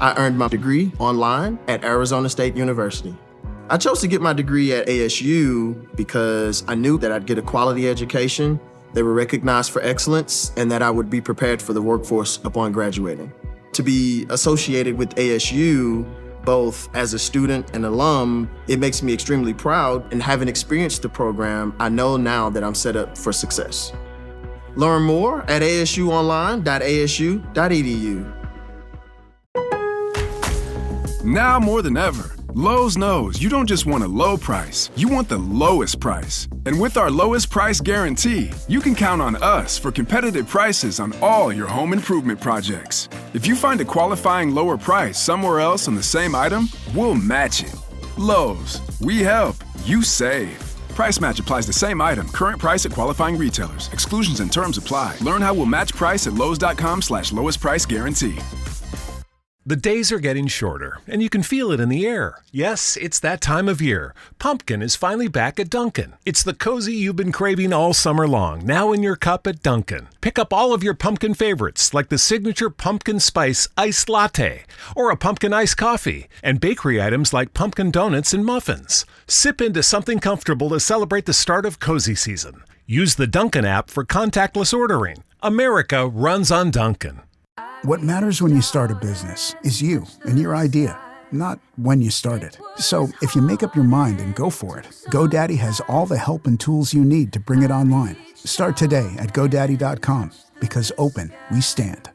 I earned my degree online at Arizona State University. I chose to get my degree at ASU because I knew that I'd get a quality education, they were recognized for excellence, and that I would be prepared for the workforce upon graduating. To be associated with ASU, both as a student and alum, it makes me extremely proud, and having experienced the program, I know now that I'm set up for success. Learn more at asuonline.asu.edu. Now more than ever, Lowe's knows you don't just want a low price, you want the lowest price. And with our lowest price guarantee, you can count on us for competitive prices on all your home improvement projects. If you find a qualifying lower price somewhere else on the same item, we'll match it. Lowe's, we help, you save. Price match applies the same item, current price at qualifying retailers. Exclusions and terms apply. Learn how we'll match price at lowes.com/lowest price guarantee. The days are getting shorter, and you can feel it in the air. Yes, it's that time of year. Pumpkin is finally back at Dunkin'. It's the cozy you've been craving all summer long, now in your cup at Dunkin'. Pick up all of your pumpkin favorites, like the signature pumpkin spice iced latte, or a pumpkin iced coffee, and bakery items like pumpkin donuts and muffins. Sip into something comfortable to celebrate the start of cozy season. Use the Dunkin' app for contactless ordering. America runs on Dunkin'. What matters when you start a business is you and your idea, not when you start it. So if you make up your mind and go for it, GoDaddy has all the help and tools you need to bring it online. Start today at GoDaddy.com, because open we stand.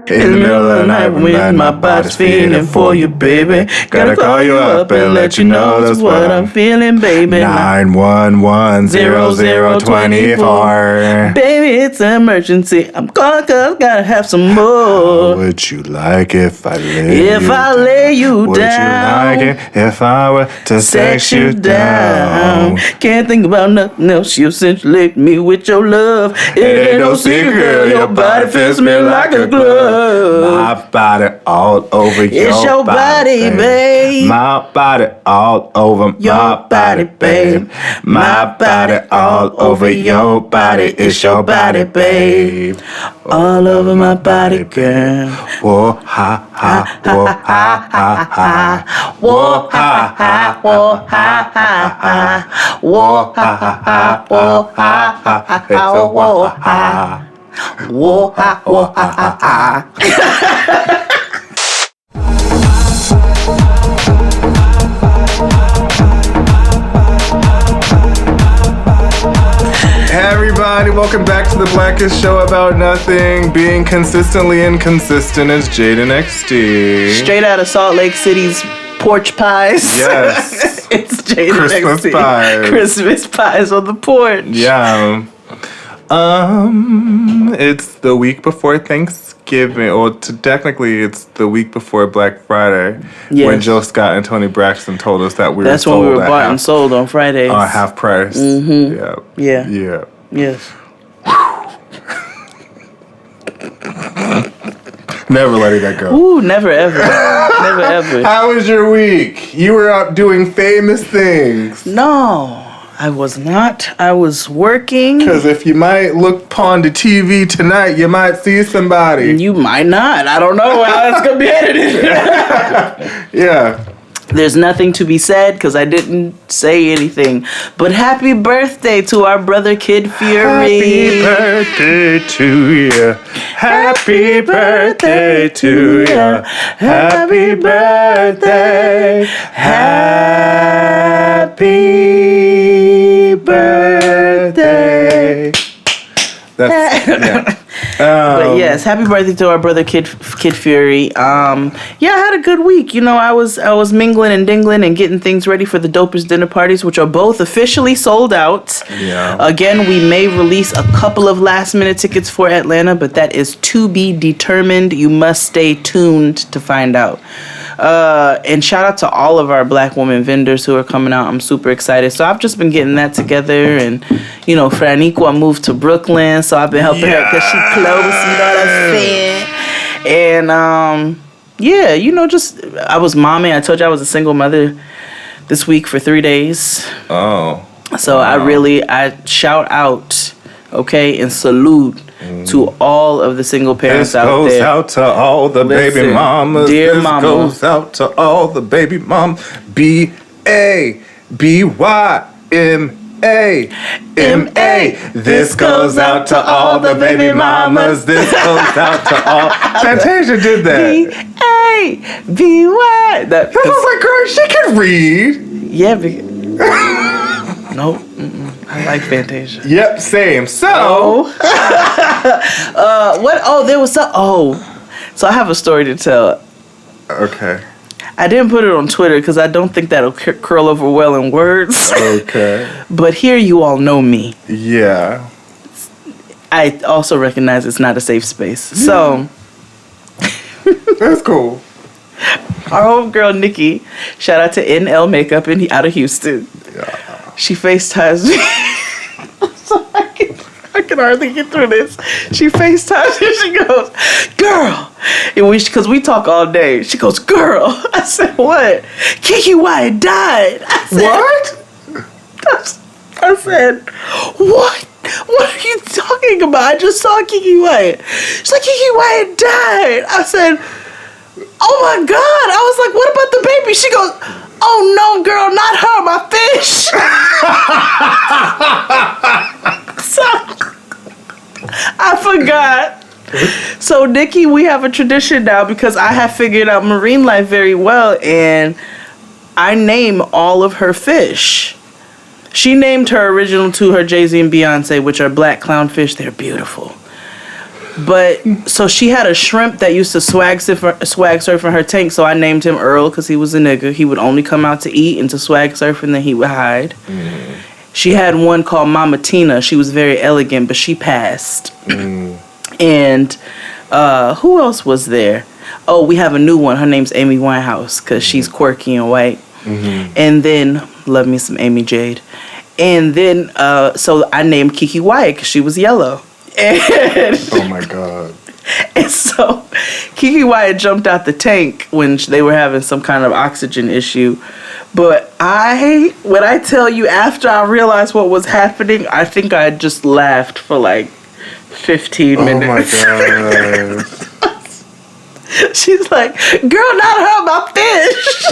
In the middle of the night when my body's feeling for you, baby. Gotta call you up and let you know that's what I'm feeling, baby. 911-0024. Baby, it's an emergency. I'm calling 'cause gotta have some more. How would you like if I lay you down? Would you like it if I were to sex you down? Can't think about nothing else. You essentially me with your love. It ain't no secret, girl. Your body fits me like a glove. My body all over your It's your body, babe. My body all over my body, babe. My body all over your body. It's your body, babe. All over my body, girl. Whoa, ha, ha, whoa, ha, ha, ha. Whoa, ha, ha, whoa, ha, ha, ha. Whoa, ha, ha, whoa, ha, ha, ha. Whoa, ha. Whoa, ha, whoa, ha, ha, ha. Hey everybody, welcome back to the Blackest Show About Nothing. Being consistently inconsistent is Jaden XD. Straight out of Salt Lake City's porch pies. Yes. It's Jaden Christmas XD. pies. Christmas pies on the porch. Yeah. It's the week before Thanksgiving. Well, technically, it's the week before Black Friday. Yes. When Jill Scott and Tony Braxton told us that That's when we were bought and sold on Fridays. Half price. Mm-hmm. Yeah. Yeah. Yes. Never letting that go. Ooh, never ever. Never ever. How was your week? You were out doing famous things. No, I was not. I was working. Because if you might look upon the TV tonight, you might see somebody. You might not. I don't know how that's going to be edited. Yeah. There's nothing to be said because I didn't say anything. But happy birthday to our brother Kid Fury. Happy birthday to you. Happy birthday to you. Happy birthday. Happy birthday. That's, yeah. But yes, happy birthday to our brother Kid Fury. Yeah, I had a good week. You know, I was mingling and dingling and getting things ready for the Dopest dinner parties, which are both officially sold out. Yeah. Again, we may release a couple of last minute tickets for Atlanta, but that is to be determined. You must stay tuned to find out. And shout out to all of our Black woman vendors who are coming out. I'm super excited. So I've just been getting that together. And, you know, Franiqua moved to Brooklyn, so I've been helping her because she close, you know what I'm saying? And, yeah, you know, just, I was momming. I told you I was a single mother this week for 3 days. Oh. So I shout out Okay, and salute to all of the single parents out there. This goes out to all the baby mamas. Dear this mama. goes out to all the baby mamas. BABYMA. This goes out to all the baby mamas. This goes out to all. Fantasia did that. BABY. That was like, girl, she can read. Yeah, nope. I like Fantasia. Yep, same. So, what? Oh, there was some. Oh, so I have a story to tell. Okay. I didn't put it on Twitter because I don't think that'll curl over well in words. Okay. But here you all know me. Yeah. I also recognize it's not a safe space. So. That's cool. Our homegirl Nikki, shout out to NL Makeup out of Houston. Yeah. She FaceTimes me. So I can hardly get through this. She FaceTimes me. She goes, girl. And because we talk all day. She goes, girl. I said, what? Kiki Wyatt died. I said, What? I said, what? What are you talking about? I just saw Kiki Wyatt. She's like, Kiki Wyatt died. I said, oh my God. I was like, what about the baby? She goes, oh no, girl, not her, my fish. So, I forgot. So, Nikki, we have a tradition now because I have figured out marine life very well, and I name all of her fish. She named her original two, her Jay-Z and Beyonce, which are black clownfish. They're beautiful. But, so she had a shrimp that used to swag surf in her tank, so I named him Earl because he was a nigga. He would only come out to eat and to swag surf, and then he would hide. Mm. She had one called Mama Tina. She was very elegant, but she passed. Mm. And who else was there? Oh, we have a new one. Her name's Amy Winehouse because she's quirky and white. Mm-hmm. And then, love me some Amy Jade. And then, so I named Kiki Wyatt because she was yellow. And oh my God. And so Kiki Wyatt jumped out the tank when they were having some kind of oxygen issue. But when I tell you, after I realized what was happening, I think I just laughed for like 15 minutes. Oh my God. She's like, girl, not her, my fish.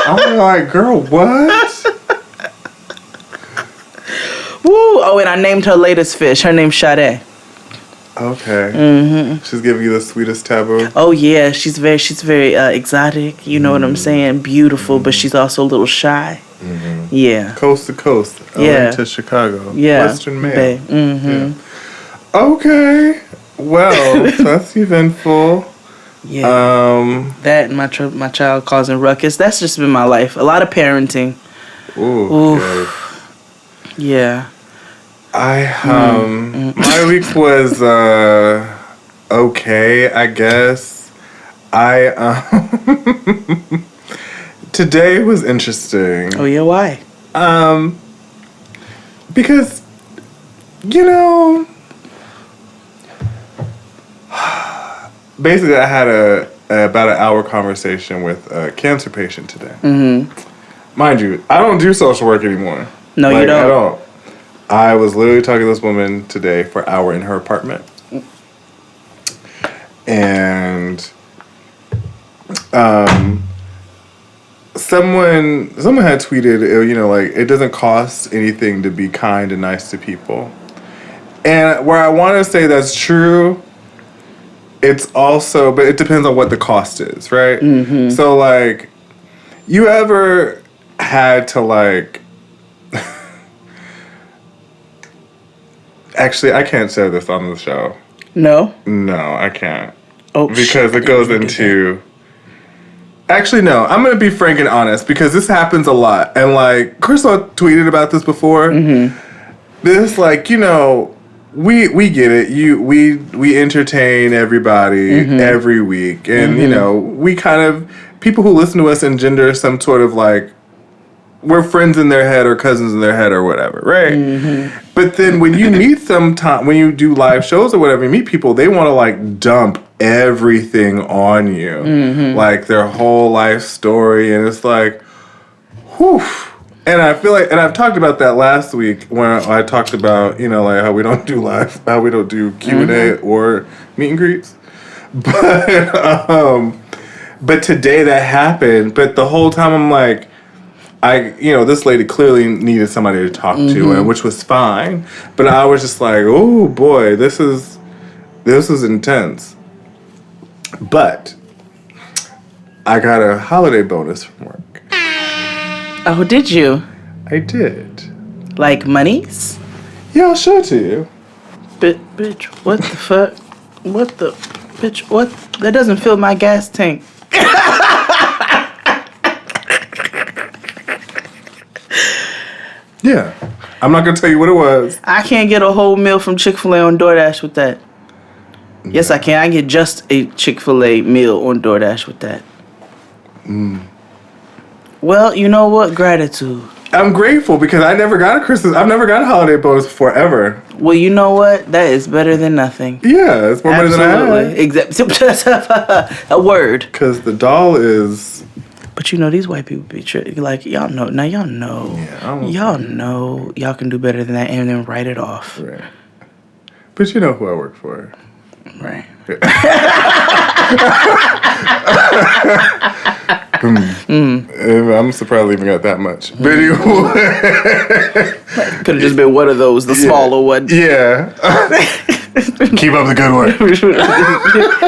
I'm like, girl, what? Woo! Oh, and I named her latest fish. Her name's Sade. Okay. Mm-hmm. She's giving you the sweetest taboo. Oh yeah, she's very exotic. You know what I'm saying? Beautiful, but she's also a little shy. Mm-hmm. Yeah. Coast to coast. LA to Chicago. Yeah. Western Mail. Mm-hmm. Yeah. Okay. Well, so that's eventful. Yeah. That and my child causing ruckus. That's just been my life. A lot of parenting. Ooh. Okay. Yeah. My week was okay, I guess. Today was interesting. Oh yeah, why? Because basically I had about an hour conversation with a cancer patient today. Mm-hmm. Mind you, I don't do social work anymore. No, you don't. I don't. I was literally talking to this woman today for an hour in her apartment. And someone had tweeted, like, it doesn't cost anything to be kind and nice to people. And where I want to say that's true, it's also, but it depends on what the cost is, right? Mm-hmm. So, like, you ever had to, like, actually, I can't say this on the show. No? No, I can't. Oh, because it goes into... Actually, no. I'm going to be frank and honest because this happens a lot. And, like, Crystal tweeted about this before. Mm-hmm. This, like, we get it. We entertain everybody every week. And, we kind of... People who listen to us engender some sort of, like, we're friends in their head or cousins in their head or whatever, right? Mm-hmm. But then when you meet when you do live shows or whatever, you meet people, they want to like dump everything on you, like their whole life story, and it's like, whew, And I feel like, and I've talked about that last week when I talked about, like how we don't do how we don't do Q&A or meet and greets. But today that happened. But the whole time I'm like, this lady clearly needed somebody to talk to, and which was fine. But I was just like, oh boy, this is intense. But I got a holiday bonus from work. Oh, did you? I did. Like monies? Yeah, I'll show it to you. Bitch, what the fuck? What the... Bitch, what? That doesn't fill my gas tank. Yeah. I'm not going to tell you what it was. I can't get a whole meal from Chick-fil-A on DoorDash with that. Yes, I can. I get just a Chick-fil-A meal on DoorDash with that. Well, you know what? Gratitude. I'm grateful because I've never got a holiday bonus before, ever. Well, you know what? That is better than nothing. Yeah, it's more money than I have. Exactly. A word. Because the doll is... But these white people be like, y'all know. Now y'all know. Yeah, y'all know y'all can do better than that and then write it off. Right. But you know who I work for. Right. I'm surprised I even got that much. But anyway. Could have just been one of those, the smaller one. Yeah. Keep up the good work.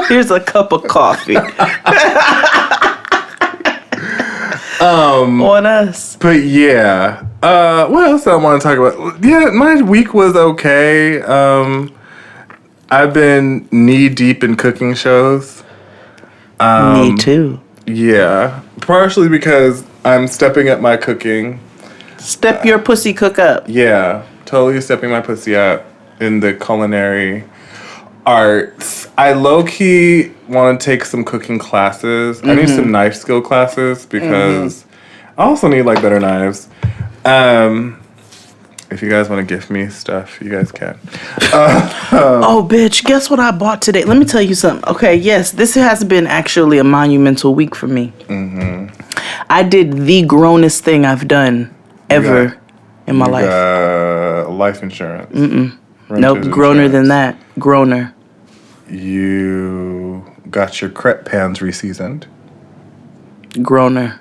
Here's a cup of coffee. On us. But yeah. What else I want to talk about? Yeah, my week was okay. I've been knee deep in cooking shows. Me too. Yeah. Partially because I'm stepping up my cooking. Step your pussy cook up. Yeah. Totally stepping my pussy up in the culinary arts. I low-key want to take some cooking classes. I need some knife skill classes because I also need better knives. If you guys want to gift me stuff, you guys can. Oh, bitch, guess what I bought today? Let me tell you something. Okay, yes, this has been actually a monumental week for me. I did the grownest thing I've done ever in my life. Life insurance. Nope, groaner than that. Groaner. You got your crepe pans reseasoned. Groaner.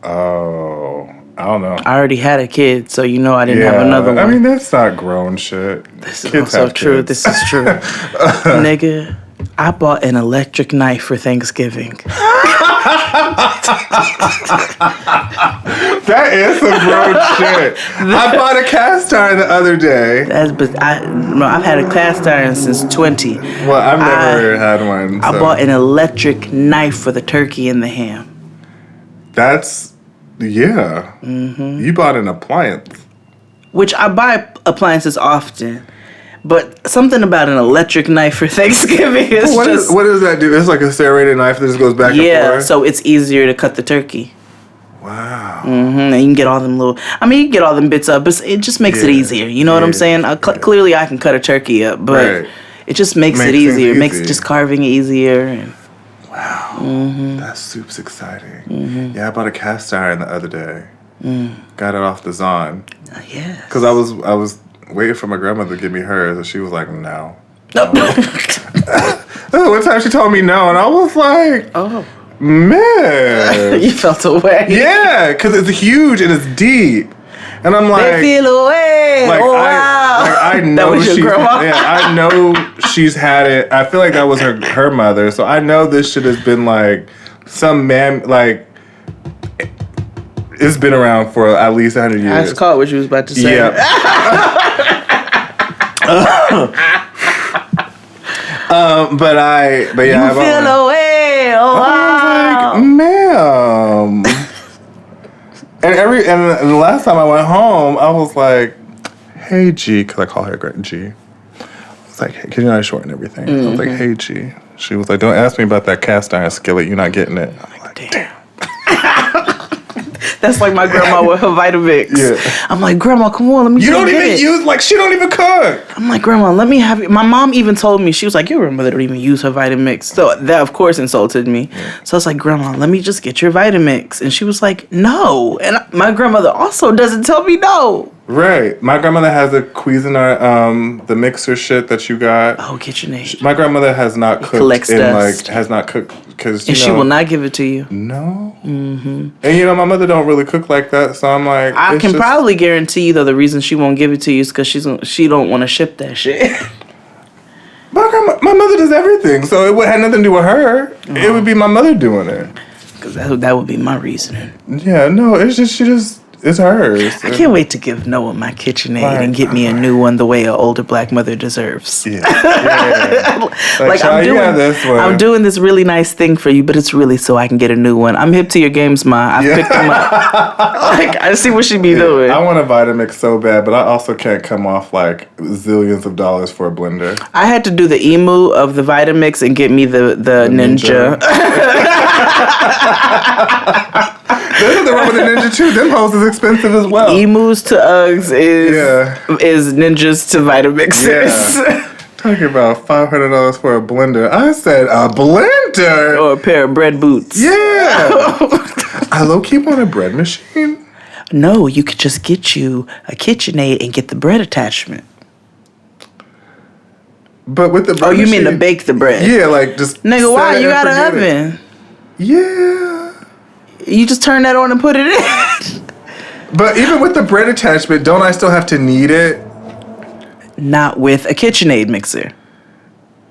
Oh, I don't know. I already had a kid, so I didn't have another one. I mean, that's not grown shit. This is also true. This is true. Nigga, I bought an electric knife for Thanksgiving. That is some grown shit. I bought a cast iron the other day. I've had a cast iron since 20. Well, I've never had one. So. I bought an electric knife for the turkey and the ham. Yeah. You bought an appliance. Which I buy appliances often. But something about an electric knife for Thanksgiving is what does that do? It's like a serrated knife that just goes back and forth? Yeah, so it's easier to cut the turkey. Wow. And you can get all them you can get all them bits up, but it just makes it easier. You know what I'm saying? Clearly I can cut a turkey up, but it just makes it easier. It makes just carving easier. And wow. That soup's exciting. Yeah, I bought a cast iron the other day. Got it off the Zon. Yes. Because I was waiting for my grandmother to give me hers, and she was like, no. One time she told me no, and I was like, oh, man. You felt away. Yeah, because it's huge and it's deep. And I'm like, they feel away. Wow. I know that was your grandma? Yeah, I know she's had it. I feel like that was her mother. So I know this shit has been some man, it's been around for at least 100 years. I just caught what you was about to say. Yeah. But yeah. You feel away. Oh, wow. I was like, ma'am. and the last time I went home, I was like, hey, G, because I call her G. I was like, hey, can you not shorten everything? I was like, hey, G. She was like, don't ask me about that cast iron skillet. You're not getting it. I'm like, damn. That's like my grandma with her Vitamix. Yeah. I'm like, Grandma, come on, let me. You don't even it. use like she don't even cook. I'm like, Grandma, let me have it. My mom even told me, she was like, your grandmother don't even use her Vitamix. So that of course insulted me. So I was like, Grandma, let me just get your Vitamix. And she was like, no. And my grandmother also doesn't tell me no. Right. My grandmother has a Cuisinart, the mixer shit that you got. Oh, KitchenAid. My grandmother has not cooked collects dust. has not cooked because And she will not give it to you. No. Mm-hmm. And my mother don't really cook like that, so I'm like, I can probably guarantee you though the reason she won't give it to you is because she don't want to ship that shit. My mother does everything, so it would have nothing to do with her. It would be my mother doing it. Because that would be my reasoning. Yeah, no, it's just it's hers. I can't wait to give Noah my KitchenAid and get me a new one the way an older black mother deserves. Yeah. Like I'm doing this really nice thing for you, but it's really so I can get a new one. I'm hip to your games, Ma. I picked them up. Like I see what she be doing. I want a Vitamix so bad, but I also can't come off like zillions of dollars for a blender. I had to do the emu of the Vitamix and get me the Ninja. There's nothing wrong with the Ninja too. Them hoes is expensive as well. Emus to Uggs is Ninjas to Vitamixes. Yeah. Talking about $500 for a blender. I said a blender or a pair of bread boots. Yeah. I low-key want a bread machine. No, you could just get you a KitchenAid and get the bread attachment. But with the bread you machine, mean to bake the bread? Yeah, like just nigga, why you got an oven? Yeah. You just turn that on and put it in. But even with the bread attachment, don't I still have to knead it? Not with a KitchenAid mixer.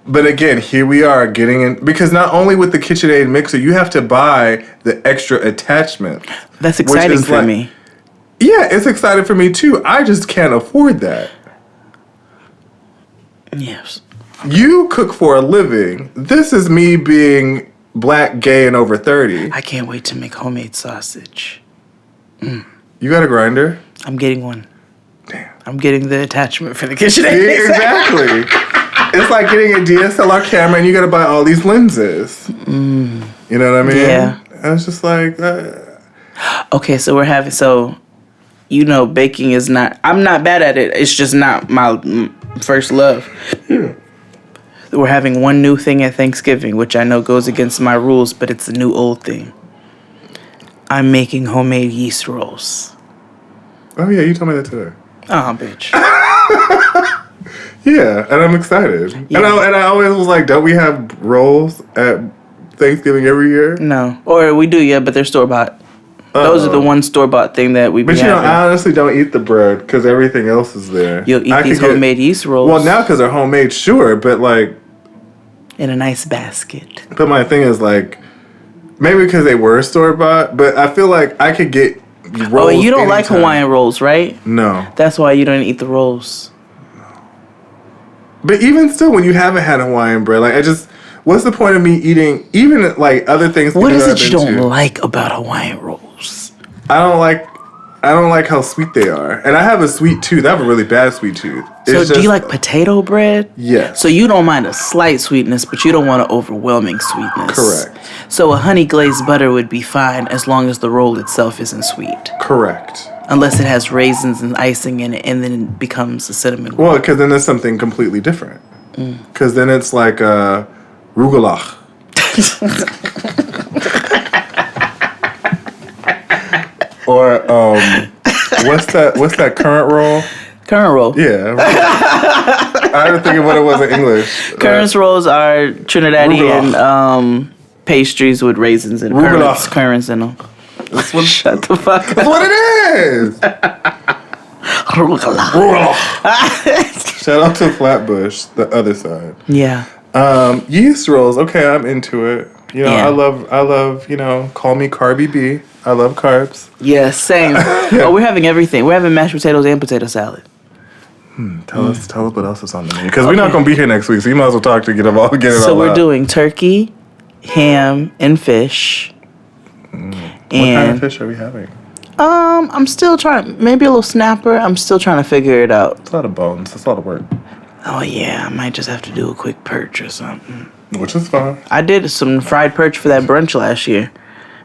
But again, here we are getting in, because not only with the KitchenAid mixer, you have to buy the extra attachment. That's exciting for me. Yeah, it's exciting for me too. I just can't afford that. Yes. You cook for a living. This is me being black, gay, and over 30. I can't wait to make homemade sausage. You got a grinder? I'm getting one. Damn. I'm getting the attachment for the KitchenAid. Exactly. It's like getting a DSLR camera and you gotta buy all these lenses. You know what I mean? Yeah. And it's just like... Okay, so baking is not... I'm not bad at it. It's just not my first love. Yeah. We're having one new thing at Thanksgiving, which I know goes against my rules, but it's a new old thing. I'm making homemade yeast rolls. Oh, yeah, you told me that today. Oh, bitch. Yeah, and I'm excited. Yeah. And I always was like, don't we have rolls at Thanksgiving every year? No. Or we do, yeah, but they're store-bought. Those are the one store-bought thing that we. But I honestly don't eat the bread because everything else is there. You'll eat these homemade yeast rolls. Well, now because they're homemade, sure, but like in a nice basket. But my thing is like, maybe because they were store-bought, but I feel like I could get rolls. Oh, and you don't like Hawaiian rolls, right? No. That's why you don't eat the rolls. But even still, when you haven't had Hawaiian bread, like what's the point of me eating even like other things? What is it you don't like about Hawaiian rolls? I don't like how sweet they are, and I have a sweet tooth. I have a really bad sweet tooth. So do you like potato bread? Yes. So you don't mind a slight sweetness, but you don't want an overwhelming sweetness. Correct. So a honey glazed butter would be fine as long as the roll itself isn't sweet. Correct. Unless it has raisins and icing in it, and then it becomes a cinnamon roll. Well, because then it's something completely different. Because then it's like rugelach. Or what's that current roll? Current roll. Yeah. I had to think of what it was in English. Current rolls are Trinidadian pastries with raisins and currants in them. Shut the fuck up. That's what it is. Shout out to Flatbush, the other side. Yeah. Yeast rolls. Okay, I'm into it. I love, call me Carby B. I love carbs. Yeah, same. Oh, we're having everything. We're having mashed potatoes and potato salad. Tell us what else is on the menu. Because we're not going to be here next week, so you might as well talk to get it all So we're doing turkey, ham, and fish. What kind of fish are we having? I'm still trying, maybe a little snapper. I'm still trying to figure it out. It's a lot of bones. That's a lot of work. Oh, yeah. I might just have to do a quick perch or something. Which is fine. I did some fried perch for that brunch last year,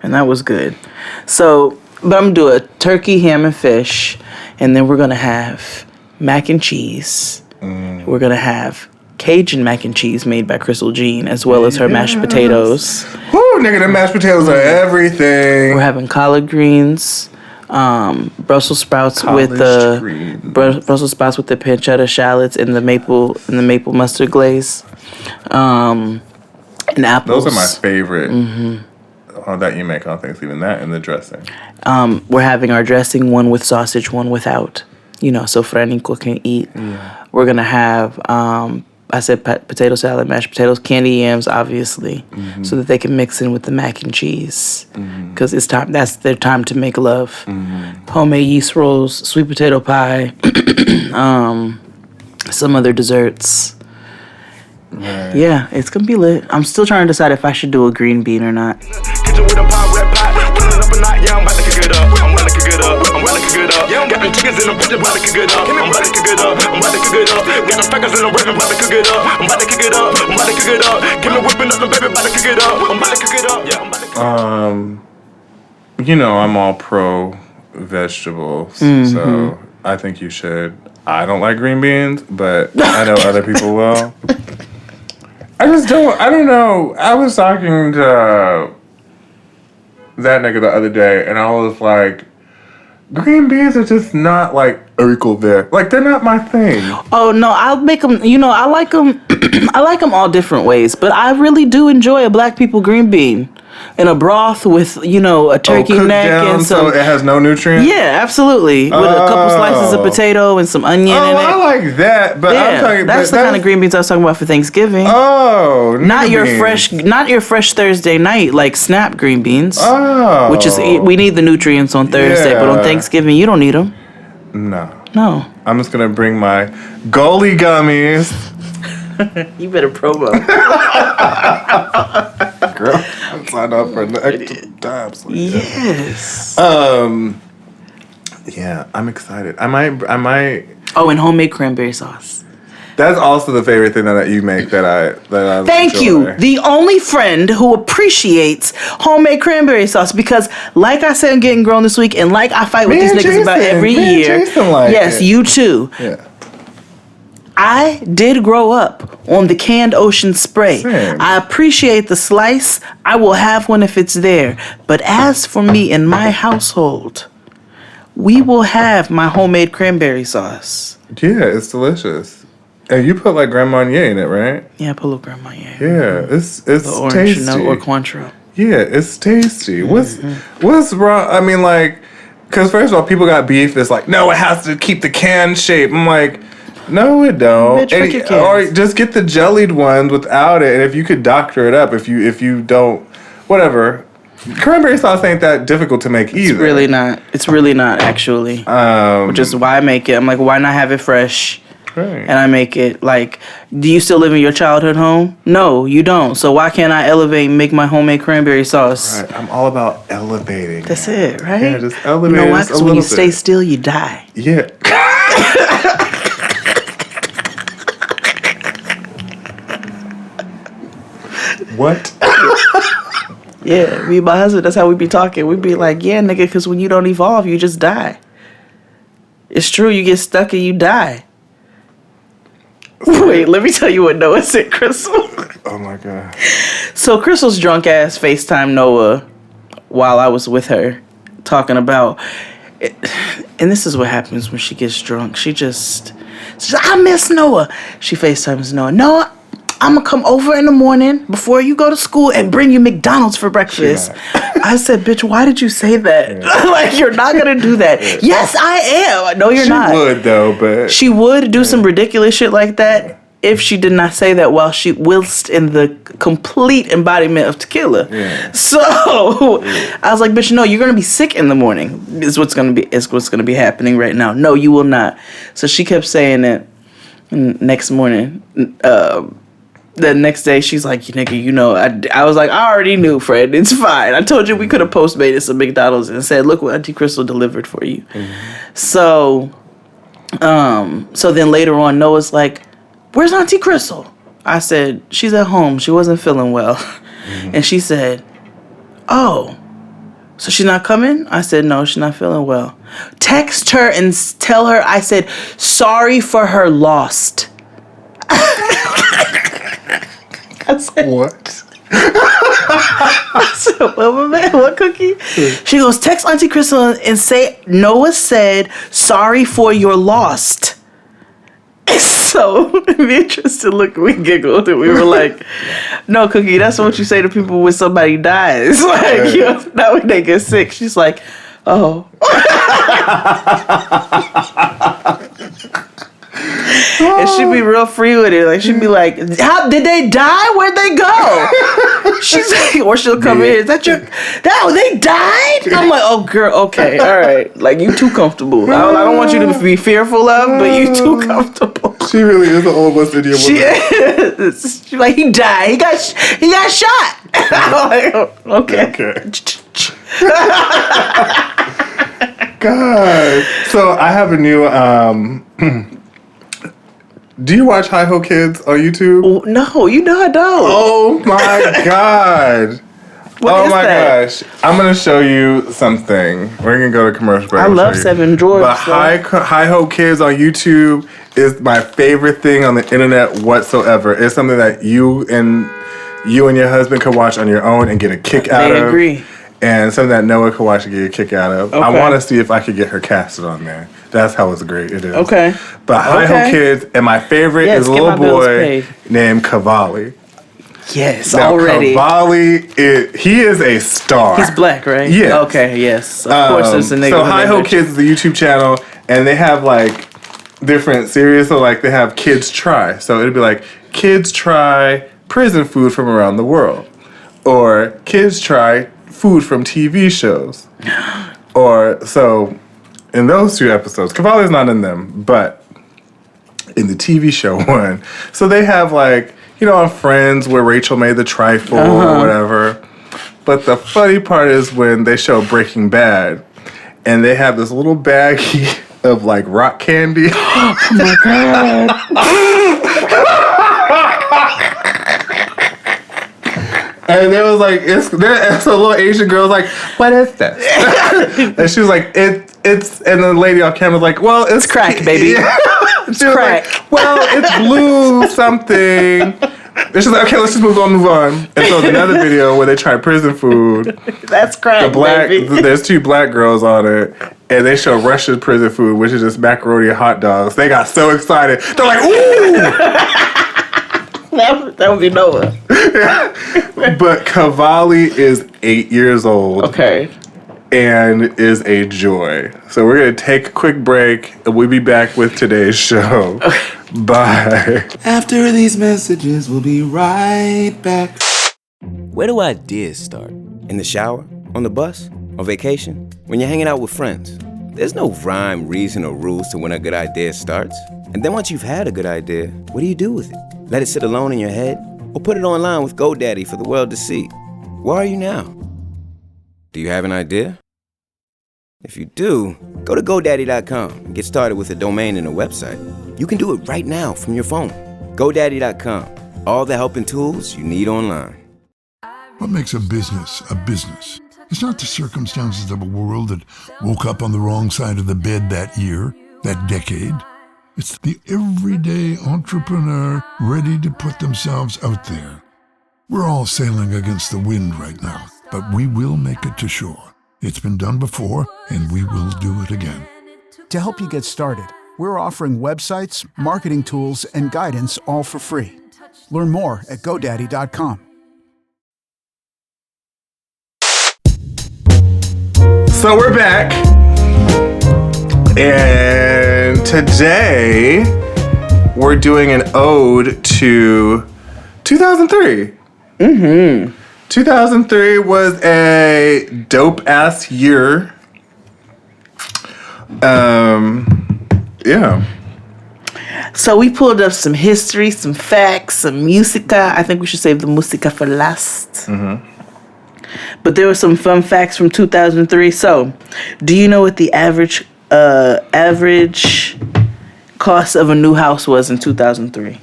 and that was good. So But I'm going to do a turkey, ham, and fish. And then we're going to have mac and cheese. We're going to have Cajun mac and cheese made by Crystal Jean, as well as her mashed potatoes. Woo, nigga, the mashed potatoes are everything. We're having collard greens, Brussels sprouts with the Brussels sprouts with the pancetta shallots and the maple mustard glaze, and apples. Those are my favorite that you make on Thanksgiving. That and the dressing. We're having our dressing, one with sausage, one without. So Franico can eat. Yeah. We're gonna have I said potato salad, mashed potatoes, candy yams, obviously, so that they can mix in with the mac and cheese. Because it's time. That's their time to make love. Homemade yeast rolls, sweet potato pie, some other desserts. Right. Yeah, it's gonna be lit. I'm still trying to decide if I should do a green bean or not. I'm all pro vegetables, so I think you should. I don't like green beans, but I know other people will. I don't know. I was talking to that nigga the other day, and I was like, green beans are just not like haricot vert. Like, they're not my thing. Oh, no, I'll make them, I like them, I like them all different ways, but I really do enjoy a black people green bean. In a broth with, a turkey neck and some. So it has no nutrients? Yeah, absolutely. With a couple slices of potato and some onion in it. I like that, but I'm talking that's the kind of green beans I was talking about for Thanksgiving. Oh, not your fresh Thursday night like Snap green beans. Oh, which is we need the nutrients on Thursday, but on Thanksgiving you don't need them. No. I'm just gonna bring my Gully gummies. You better promo. Girl, I'm signed up for the extra time. So yes. Yeah, I'm excited. I might. Oh, and homemade cranberry sauce. That's also the favorite thing that you make that I Thank enjoy. you. The only friend who appreciates homemade cranberry sauce because, like I said, I'm getting grown this week, and like I fight with these niggas about every year. Yes, you too. Yeah. I did grow up on the canned Ocean Spray. Same. I appreciate the slice. I will have one if it's there. But as for me and my household, we will have my homemade cranberry sauce. Yeah, it's delicious. And you put like Grand Marnier in it, right? Yeah, I put a little Grand Marnier. Yeah, it's the orange, tasty. or Cointreau. Yeah, it's tasty. What's wrong? I mean, like, because first of all, people got beef. It's like, no, it has to keep the can shape. I'm like, no, it don't. Bitch, or just get the jellied ones without it. And if you could doctor it up, if you don't, whatever. Cranberry sauce ain't that difficult to make either. It's really not actually. Which is why I make it. I'm like, why not have it fresh? Right. And I make it like, do you still live in your childhood home? No, you don't. So why can't I elevate and make my homemade cranberry sauce? Right. I'm all about elevating. That's it, right? Yeah, just elevate. You know why? Because when you stay still, you die. Yeah. What? Yeah, me and my husband, that's how we be talking. We be like, yeah, nigga, because when you don't evolve, you just die. It's true, you get stuck and you die. Wait, let me tell you what Noah said, Crystal. Oh my God. So Crystal's drunk ass FaceTime Noah while I was with her talking about it. And this is what happens when she gets drunk. She's I miss Noah. She FaceTimes Noah. Noah, I'm going to come over in the morning before you go to school and bring you McDonald's for breakfast. I said, bitch, why did you say that? Yeah. Like, you're not going to do that. Yeah. Yes, I am. No, you're not. She would, though, but... She would do some ridiculous shit like that if she did not say that whilst in the complete embodiment of tequila. Yeah. So, I was like, bitch, no, you're going to be sick in the morning. Is what's going to be happening right now. No, you will not. So she kept saying it next morning. The next day, she's like, nigga, I was like, I already knew, Fred. It's fine. I told you we could have Postmated some McDonald's and said, look what Auntie Crystal delivered for you. Mm-hmm. So then later on, Noah's like, where's Auntie Crystal? I said, she's at home. She wasn't feeling well. Mm-hmm. And she said, oh, So she's not coming? I said, no, she's not feeling well. Text her and tell her I said, sorry for her lost. I said, What? I said, what Cookie? She goes, text Auntie Crystal and say, Noah said, sorry for your lost. So me and Tristan looked, we giggled, and we were like, no, Cookie, that's what you say to people when somebody dies. Like, you know, not when they get sick. She's like, oh. And she'd be real free with it. Like, she'd be like, how did they die? Where'd they go? She's like, or she'll come in, is that your, they died? I'm like, oh, girl, okay, all right. Like, you too comfortable. I don't want you to be fearful of, but you too comfortable. She really is an old West Indian woman. She is. She's like, he died. He got shot. I'm like, okay. God. So I have a new, do you watch Hi Ho Kids on YouTube? Oh, no, you know I don't. Oh my God. What is that? Gosh. I'm going to show you something. We're going to go to commercial break. I love Seven Dwarfs. But Hi Ho Kids on YouTube is my favorite thing on the internet whatsoever. It's something that you and your husband could watch on your own and get a kick out of. I agree. And something that Noah could watch and get a kick out of. Okay. I want to see if I could get her casted on there. That's how it's great. It is. Okay. But Hi Ho Kids, and my favorite is a little boy named Cavalli. Yes, Now, already. Cavalli, he is a star. He's black, right? Yeah. Okay, yes. Of course, there's a nigga. So Hi Ho Kids is a YouTube channel, and they have like different series. So like they have Kids Try. So it'd be like Kids Try prison food from around the world, or Kids Try food from TV shows, or so. In those 2 episodes, Cavalli's not in them, but in the TV show one, so they have like, you know, on Friends where Rachel made the trifle or whatever. But the funny part is when they show Breaking Bad, and they have this little baggie of like rock candy. Oh my God. And there was like, it's a little Asian girl was like, what is this? And she was like, it's, and the lady off camera was like, well, it's crack, baby. Yeah. It's crack. Like, well, it's blue something. And she's like, okay, let's just move on. And so there's another video where they try prison food. That's crack, baby. There's 2 black girls on it, and they show Russian prison food, which is just macaroni and hot dogs. They got so excited. They're like, ooh! That would be Noah. But Cavalli is 8 years old. Okay. And is a joy. So we're going to take a quick break, and we'll be back with today's show. Okay. Bye. After these messages, we'll be right back. Where do ideas start? In the shower? On the bus? On vacation? When you're hanging out with friends? There's no rhyme, reason, or rules to when a good idea starts. And then once you've had a good idea, what do you do with it? Let it sit alone in your head? Or put it online with GoDaddy for the world to see? Where are you now? Do you have an idea? If you do, go to GoDaddy.com and get started with a domain and a website. You can do it right now from your phone. GoDaddy.com. All the help and tools you need online. What makes a business a business? It's not the circumstances of a world that woke up on the wrong side of the bed that year, that decade. It's the everyday entrepreneur ready to put themselves out there. We're all sailing against the wind right now, but we will make it to shore. It's been done before, and we will do it again. To help you get started, we're offering websites, marketing tools, and guidance all for free. Learn more at GoDaddy.com. So we're back. And today we're doing an ode to 2003. 2003 was a dope-ass year. Yeah. So we pulled up some history, some facts, some musica. I think we should save the musica for last. But there were some fun facts from 2003. So, do you know what the average cost of a new house was in 2003?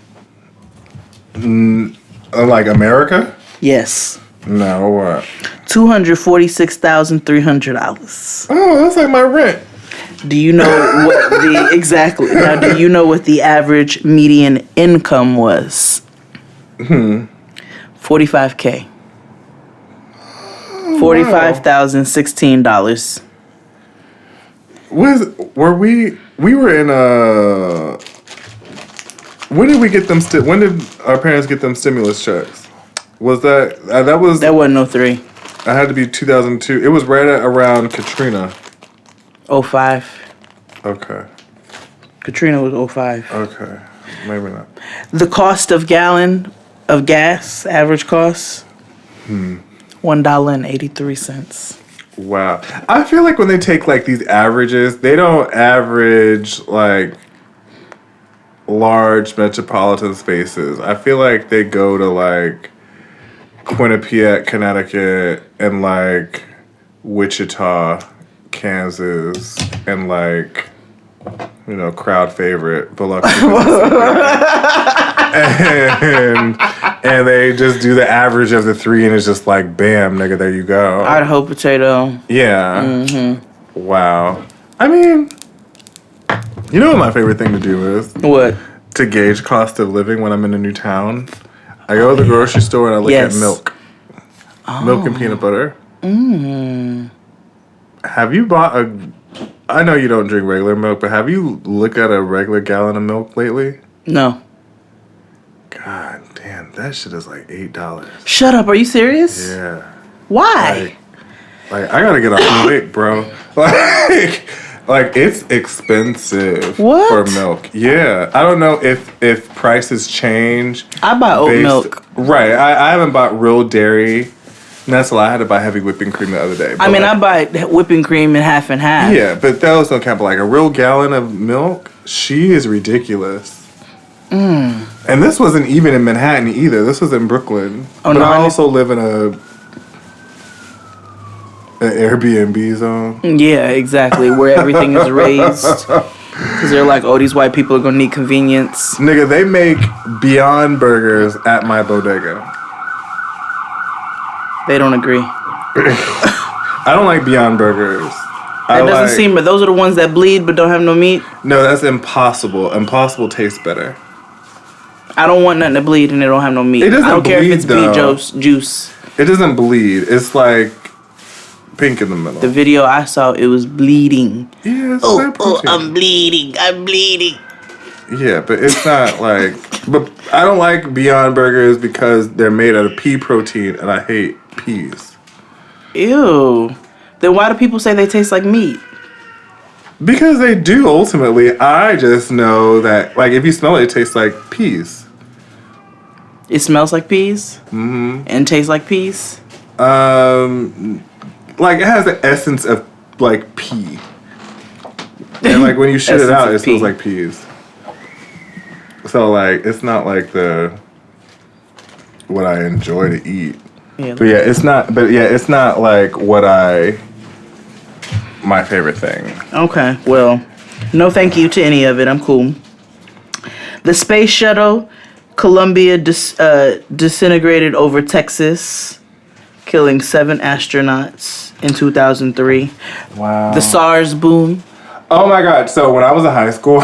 Like America? Yes. No, what? $246,300. Oh, that's like my rent. Do you know what the exactly? Now, do you know what the average median income was? $45K. $45,016. We were in a. When did we get them? When did our parents get them stimulus checks? Was that was? That wasn't 03. It had to be 2002. It was right around Katrina. 05. Okay. Katrina was 05. Okay. Maybe not. The cost of gallon of gas, average cost, $1.83. Wow. I feel like when they take like these averages, they don't average like large metropolitan spaces. I feel like they go to like Quinnipiac, Connecticut, and like Wichita, Kansas, and like, you know, crowd favorite, Biloxi. and they just do the average of the three, and it's just like, bam, nigga, there you go. Idaho potato. Yeah. Mm-hmm. Wow. I mean, you know what my favorite thing to do is? What? To gauge cost of living when I'm in a new town. I go to the grocery store and I look at milk. Milk and peanut butter. Have you bought I know you don't drink regular milk, but have you looked at a regular gallon of milk lately? No. God damn, that shit is like $8. Shut up, are you serious? Yeah. Why? Like I gotta get off quick, bro. Like it's expensive for milk. Yeah. I don't know if prices change. I buy oat milk. Right. I haven't bought real dairy. That's why I had to buy heavy whipping cream the other day. I mean, I buy whipping cream in half and half. Yeah, but those don't count. But like a real gallon of milk, she is ridiculous. And this wasn't even in Manhattan either. This was in Brooklyn. Oh, but no, I also live in an Airbnb zone. Yeah, exactly. Where everything is raised. Because they're like, oh, these white people are going to need convenience. Nigga, they make Beyond Burgers at my bodega. They don't agree. I don't like Beyond Burgers. That doesn't seem, but those are the ones that bleed but don't have no meat. No, that's Impossible. Impossible tastes better. I don't want nothing to bleed and they don't have no meat. It doesn't I don't care bleed, if it's though. beet juice. It doesn't bleed. It's like pink in the middle. The video I saw, it was bleeding. Yeah, it's I'm bleeding. Yeah, but it's not like... But I don't like Beyond Burgers because they're made out of pea protein, and I hate peas. Ew. Then why do people say they taste like meat? Because they do, ultimately. I just know that, like, if you smell it, it tastes like peas. It smells like peas? Mm-hmm. And tastes like peas? Like, it has the essence of, like, pea. And, like, when you shit it out, it smells like peas. So, like, it's not like what I enjoy to eat. Yeah. But yeah, it's not like my favorite thing. Okay, well, no thank you to any of it. I'm cool. The space shuttle, Columbia disintegrated over Texas, killing 7 astronauts in 2003. Wow. The SARS boom. Oh my God. So when I was in high school,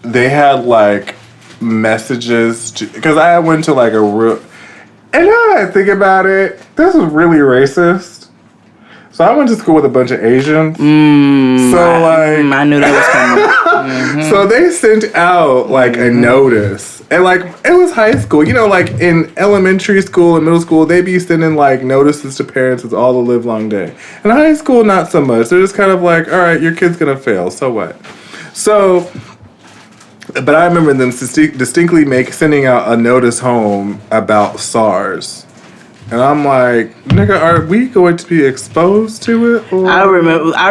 they had like messages because I went to like a real, and now that I think about it, this was really racist. So I went to school with a bunch of Asians. I knew that was coming. Mm-hmm. So they sent out like a notice, and like it was high school. You know, like in elementary school and middle school, they be sending like notices to parents it's all the live long day. In high school, not so much. They're just kind of like, all right, your kid's gonna fail. So what? So. But I remember them distinctly sending out a notice home about SARS. And I'm like, nigga, are we going to be exposed to it? Or? I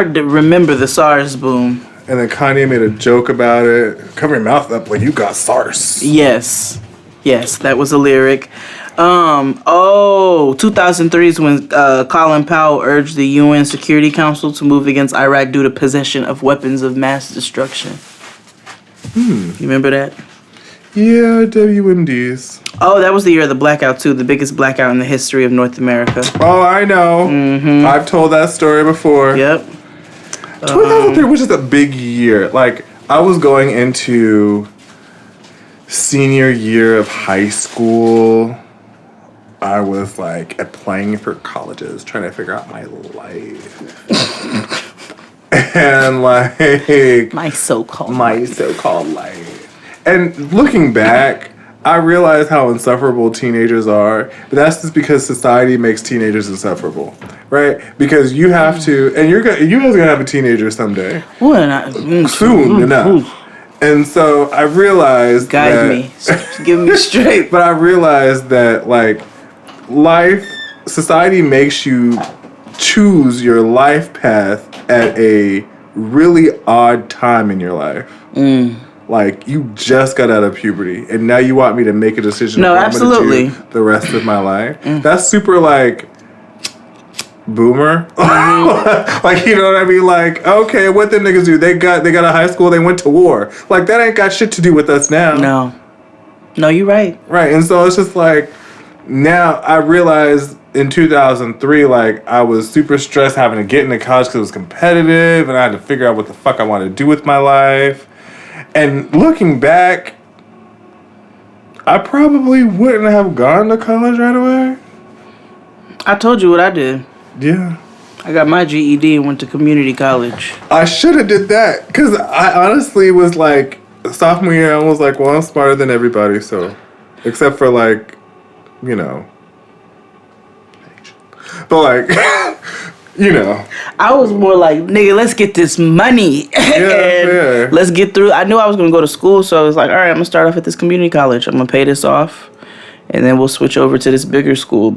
remember the SARS boom. And then Kanye made a joke about it. Cover your mouth up like you got SARS. Yes, that was a lyric. 2003 is when Colin Powell urged the UN Security Council to move against Iraq due to possession of weapons of mass destruction. You remember that? Yeah, WMDs. Oh, that was the year of the blackout too, the biggest blackout in the history of North America. Oh, I know. Mm-hmm. I've told that story before. Yep. 2003 was just a big year. Like, I was going into senior year of high school. I was like applying for colleges, trying to figure out my life. And like my so-called life. And looking back, I realize how insufferable teenagers are, but that's just because society makes teenagers insufferable, right? Because you have to, and you guys are gonna have a teenager someday, soon enough. And so I realized give me straight. But I realized that like society makes you choose your life path at a really odd time in your life. Like, you just got out of puberty, and now you want me to make a decision no, what absolutely. I'm going to do the rest of my life? That's super, like, boomer. Like, you know what I mean? Like, okay, what them niggas do? They got a high school, they went to war. Like, that ain't got shit to do with us now. No, you're right. Right, and so it's just like, now I realized in 2003, like, I was super stressed having to get into college because it was competitive, and I had to figure out what the fuck I wanted to do with my life. And looking back, I probably wouldn't have gone to college right away. I told you what I did. Yeah. I got my GED and went to community college. I should have did that, because I honestly was like, sophomore year, I was like, well, I'm smarter than everybody, so, except for like, you know. But like, you know. I was more like, nigga, let's get this money. Yeah. Let's get through. I knew I was going to go to school, so I was like, all right, I'm going to start off at this community college. I'm going to pay this off, and then we'll switch over to this bigger school.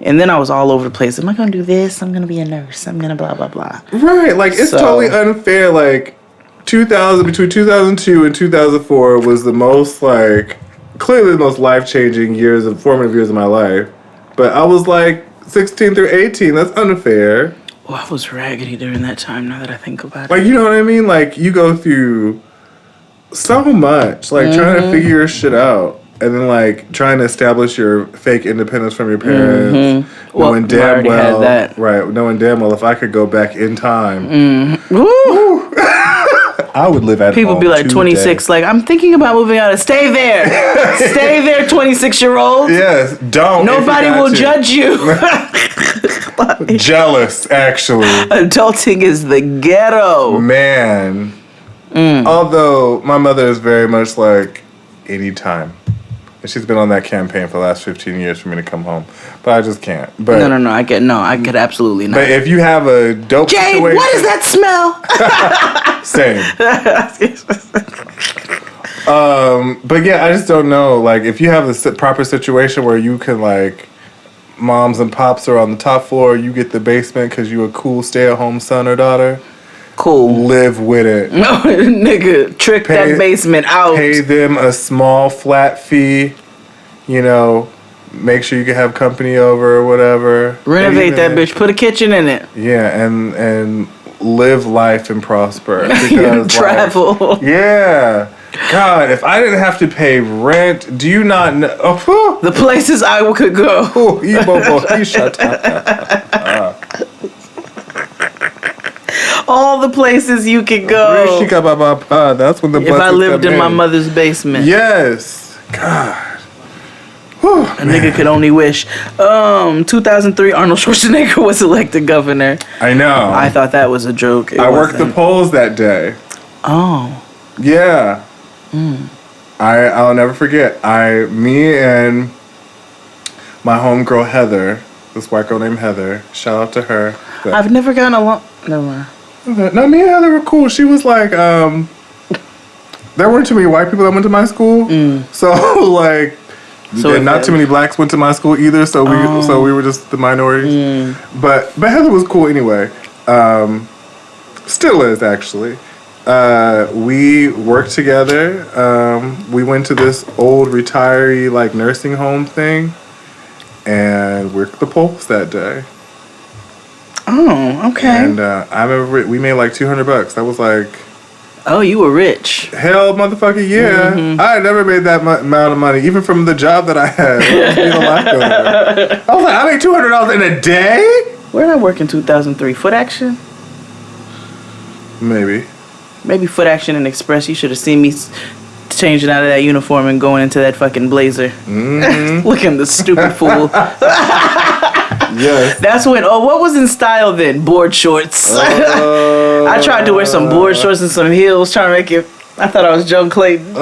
And then I was all over the place. Am I going to do this? I'm going to be a nurse. I'm going to blah, blah, blah. Right. Like, it's totally unfair. Like, between 2002 and 2004 was the most, like, clearly the most life-changing formative years of my life. But I was like 16 through 18. That's unfair. Oh, I was raggedy during that time, now that I think about it. Like, you know what I mean? Like, you go through so much, like, trying to figure your shit out. And then, like, trying to establish your fake independence from your parents. Knowing damn well, right, knowing damn well if I could go back in time. Woo! I would live at People home be like 26, like, I'm thinking about moving out. Stay there. Stay there, 26-year-old. Yes, don't. Nobody will judge you. Jealous, actually. Adulting is the ghetto. Man. Although, my mother is very much like, anytime. And she's been on that campaign for the last 15 years for me to come home. But I just can't. But No, I could absolutely not. But if you have a dope Jade, situation... what is that smell? Same. But yeah, I just don't know. Like, if you have the proper situation where you can, like, moms and pops are on the top floor, you get the basement because you a cool stay-at-home son or daughter. Cool. Live with it. No, nigga, trick that basement out. Pay them a small flat fee. You know, make sure you can have company over or whatever. Renovate that bitch. Put a kitchen in it. Yeah, and live life and prosper. Because, travel. Like, yeah. God, if I didn't have to pay rent, do you not know? Oh, the places I could go. All the places you could go. That's when the if I lived in my mother's basement. Yes. God. A nigga could only wish. 2003, Arnold Schwarzenegger was elected governor. I know. I thought that was a joke. I worked the polls that day. Oh. Yeah. I'll never forget. Me and my homegirl Heather, this white girl named Heather, shout out to her. I've never gotten along. Never mind. No, me and Heather were cool. She was like, there weren't too many white people that went to my school. So, like, not too many blacks went to my school either. So we were just the minorities. But Heather was cool anyway. Still is, actually. We worked together. We went to this old retiree, like, nursing home thing. And worked the polls that day. Oh, okay. And I remember we made like $200. That was like Oh, you were rich. Hell, motherfucker, yeah. Mm-hmm. I had never made that amount of money, even from the job that I had. I was like, I make $200 in a day? Where did I work in 2003? Foot Action? Maybe Foot Action and Express. You should have seen me changing out of that uniform and going into that fucking blazer. Mm-hmm. Looking the stupid fool. Yes. That's when, what was in style then? Board shorts. I tried to wear some board shorts and some heels, trying to make it, I thought I was Joan Clayton.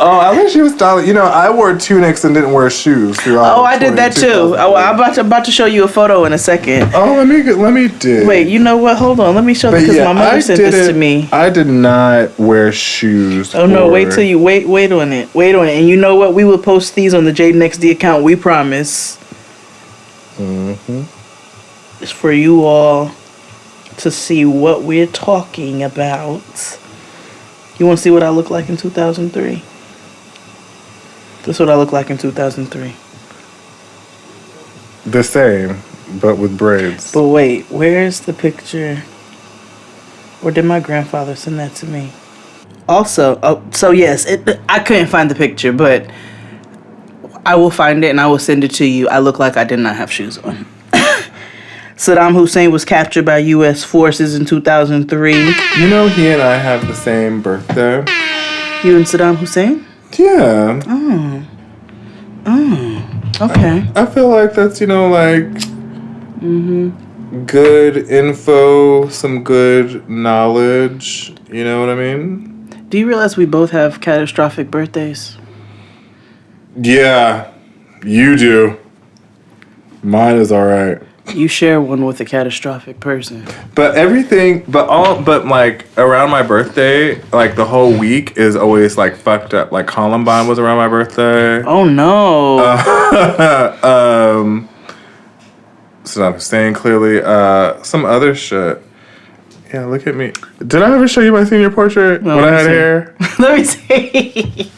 At least she was stylish. You know, I wore tunics and didn't wear shoes throughout. Oh, I did that too. I'm about to show you a photo in a second. Oh, let me dig. Wait, you know what? Hold on. Let me show because my mother sent this to me. I did not wear shoes. Oh no! Wait till you wait on it. And you know what? We will post these on the JNXD account. We promise. Mm-hmm. It's for you all to see what we're talking about. You want to see what I look like in 2003? This is what I look like in 2003. The same, but with braids. But wait, where's the picture? Or did my grandfather send that to me? Also, so yes, I couldn't find the picture, but I will find it and I will send it to you. I look like I did not have shoes on. Saddam Hussein was captured by U.S. forces in 2003. You know, he and I have the same birthday. You and Saddam Hussein? Yeah. Oh. Okay. I feel like that's, good info, some good knowledge. You know what I mean? Do you realize we both have catastrophic birthdays? Yeah, you do. Mine is all right. You share one with a catastrophic person. But everything, but like around my birthday, like the whole week is always like fucked up. Like Columbine was around my birthday. Oh no. Saddam Hussein clearly. Some other shit. Yeah, look at me. Did I ever show you my senior portrait when I had hair? Let me see.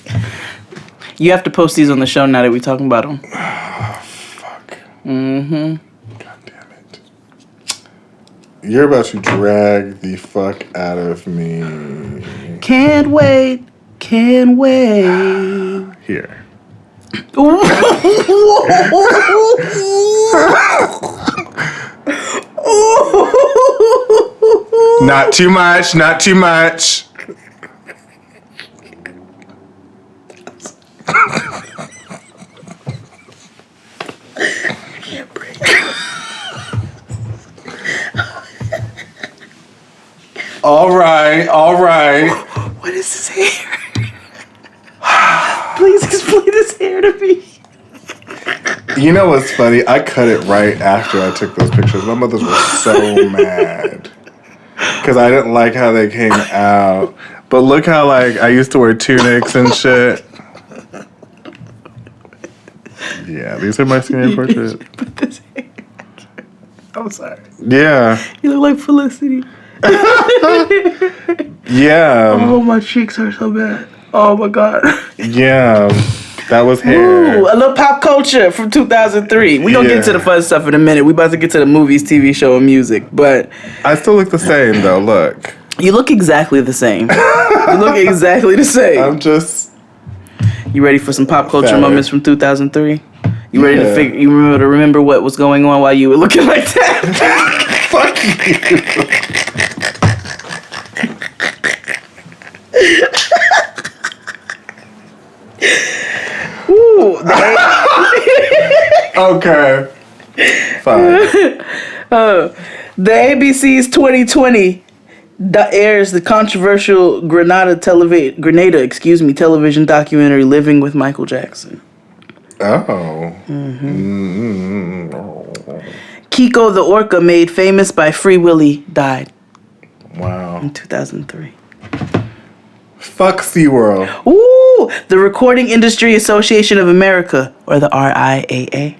You have to post these on the show now that we're talking about them. Fuck. Mm-hmm. You're about to drag the fuck out of me. Can't wait. Here. Not too much, not too much. All right. What is his hair? Please explain his hair to me. You know what's funny? I cut it right after I took those pictures. My mothers were so mad. Because I didn't like how they came out. But look how, I used to wear tunics and shit. Yeah, these are my senior portraits. Put this hair. I'm sorry. Yeah. You look like Felicity. Yeah. Oh, my cheeks are so bad. Oh, my God. Yeah. That was hair. Ooh, a little pop culture from 2003. We gonna get to the fun stuff in a minute. We about to get to the movies, TV show, and music. But I still look the same, though. Look. You look exactly the same. You look exactly the same. I'm just... You ready for some pop culture moments from 2003? You ready to figure? You remember what was going on while you were looking like that? Fuck you. Ooh, Okay. Fine. The ABC's 2020 airs the controversial Grenada television documentary "Living with Michael Jackson." Oh. Mm-hmm. Kiko the orca, made famous by Free Willy, died. Wow. In 2003. Fuck SeaWorld. Ooh, the Recording Industry Association of America, or the RIAA,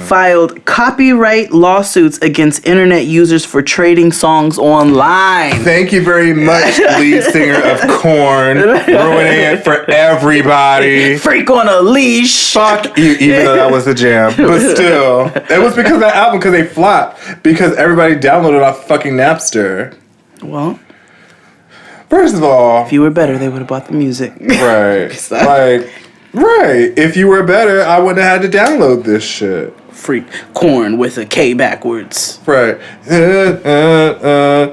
filed copyright lawsuits against internet users for trading songs online. Thank you very much, lead singer of Korn, ruining it for everybody. Freak on a leash. Fuck you, even though that was the jam. But still, it was because of that album, because they flopped, because everybody downloaded off fucking Napster. Well, first of all, if you were better, they would have bought the music. Right. Like, right. If you were better, I wouldn't have had to download this shit. Freak Korn with a K backwards. Right.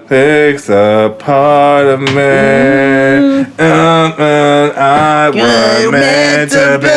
Takes a part of me. I was meant to be.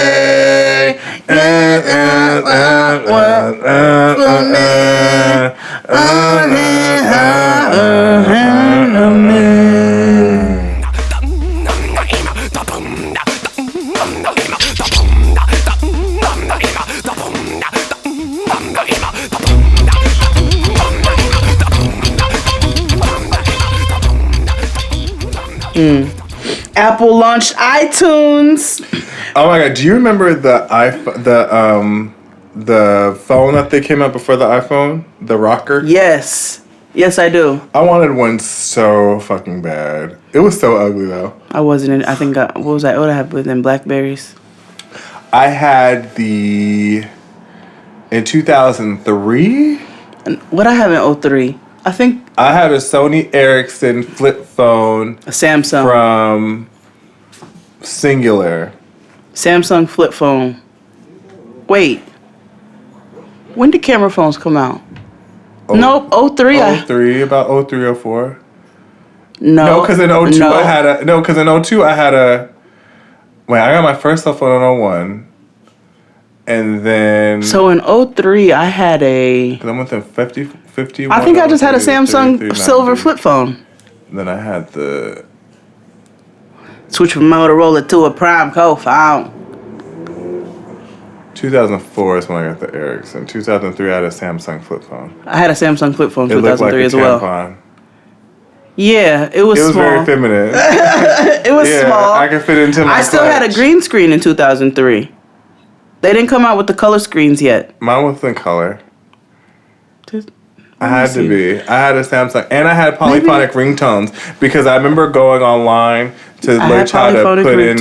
Apple launched iTunes. Oh my god! Do you remember the phone that they came out before the iPhone, the rocker? Yes, I do. I wanted one so fucking bad. It was so ugly though. I wasn't in. I think what was I? What did I have with them? Blackberries. I had in 2003. What I have in 03? I think I had a Sony Ericsson flip phone. A Samsung. From Singular. Samsung flip phone. Wait. When did camera phones come out? Nope, 03. 03, about 03, 04. No, because in 02 I had a... No, because in 02 I had a... Wait, I got my first cell phone in 01. And then... So in 03 I had a... Because I went to 50... I think I just had a Samsung silver flip phone. Then I had the... Switch from Motorola to a Prime Co. phone. 2004 is when I got the Ericsson. 2003 I had a Samsung flip phone. I had a Samsung flip phone in 2003 like as well. Tampon. Yeah, it was small. It was very feminine. It was small. I could fit into my I still had a green screen in 2003. They didn't come out with the color screens yet. Mine was in color. I had to be. I had a Samsung, and I had polyphonic ringtones because I remember going online to learn how to put in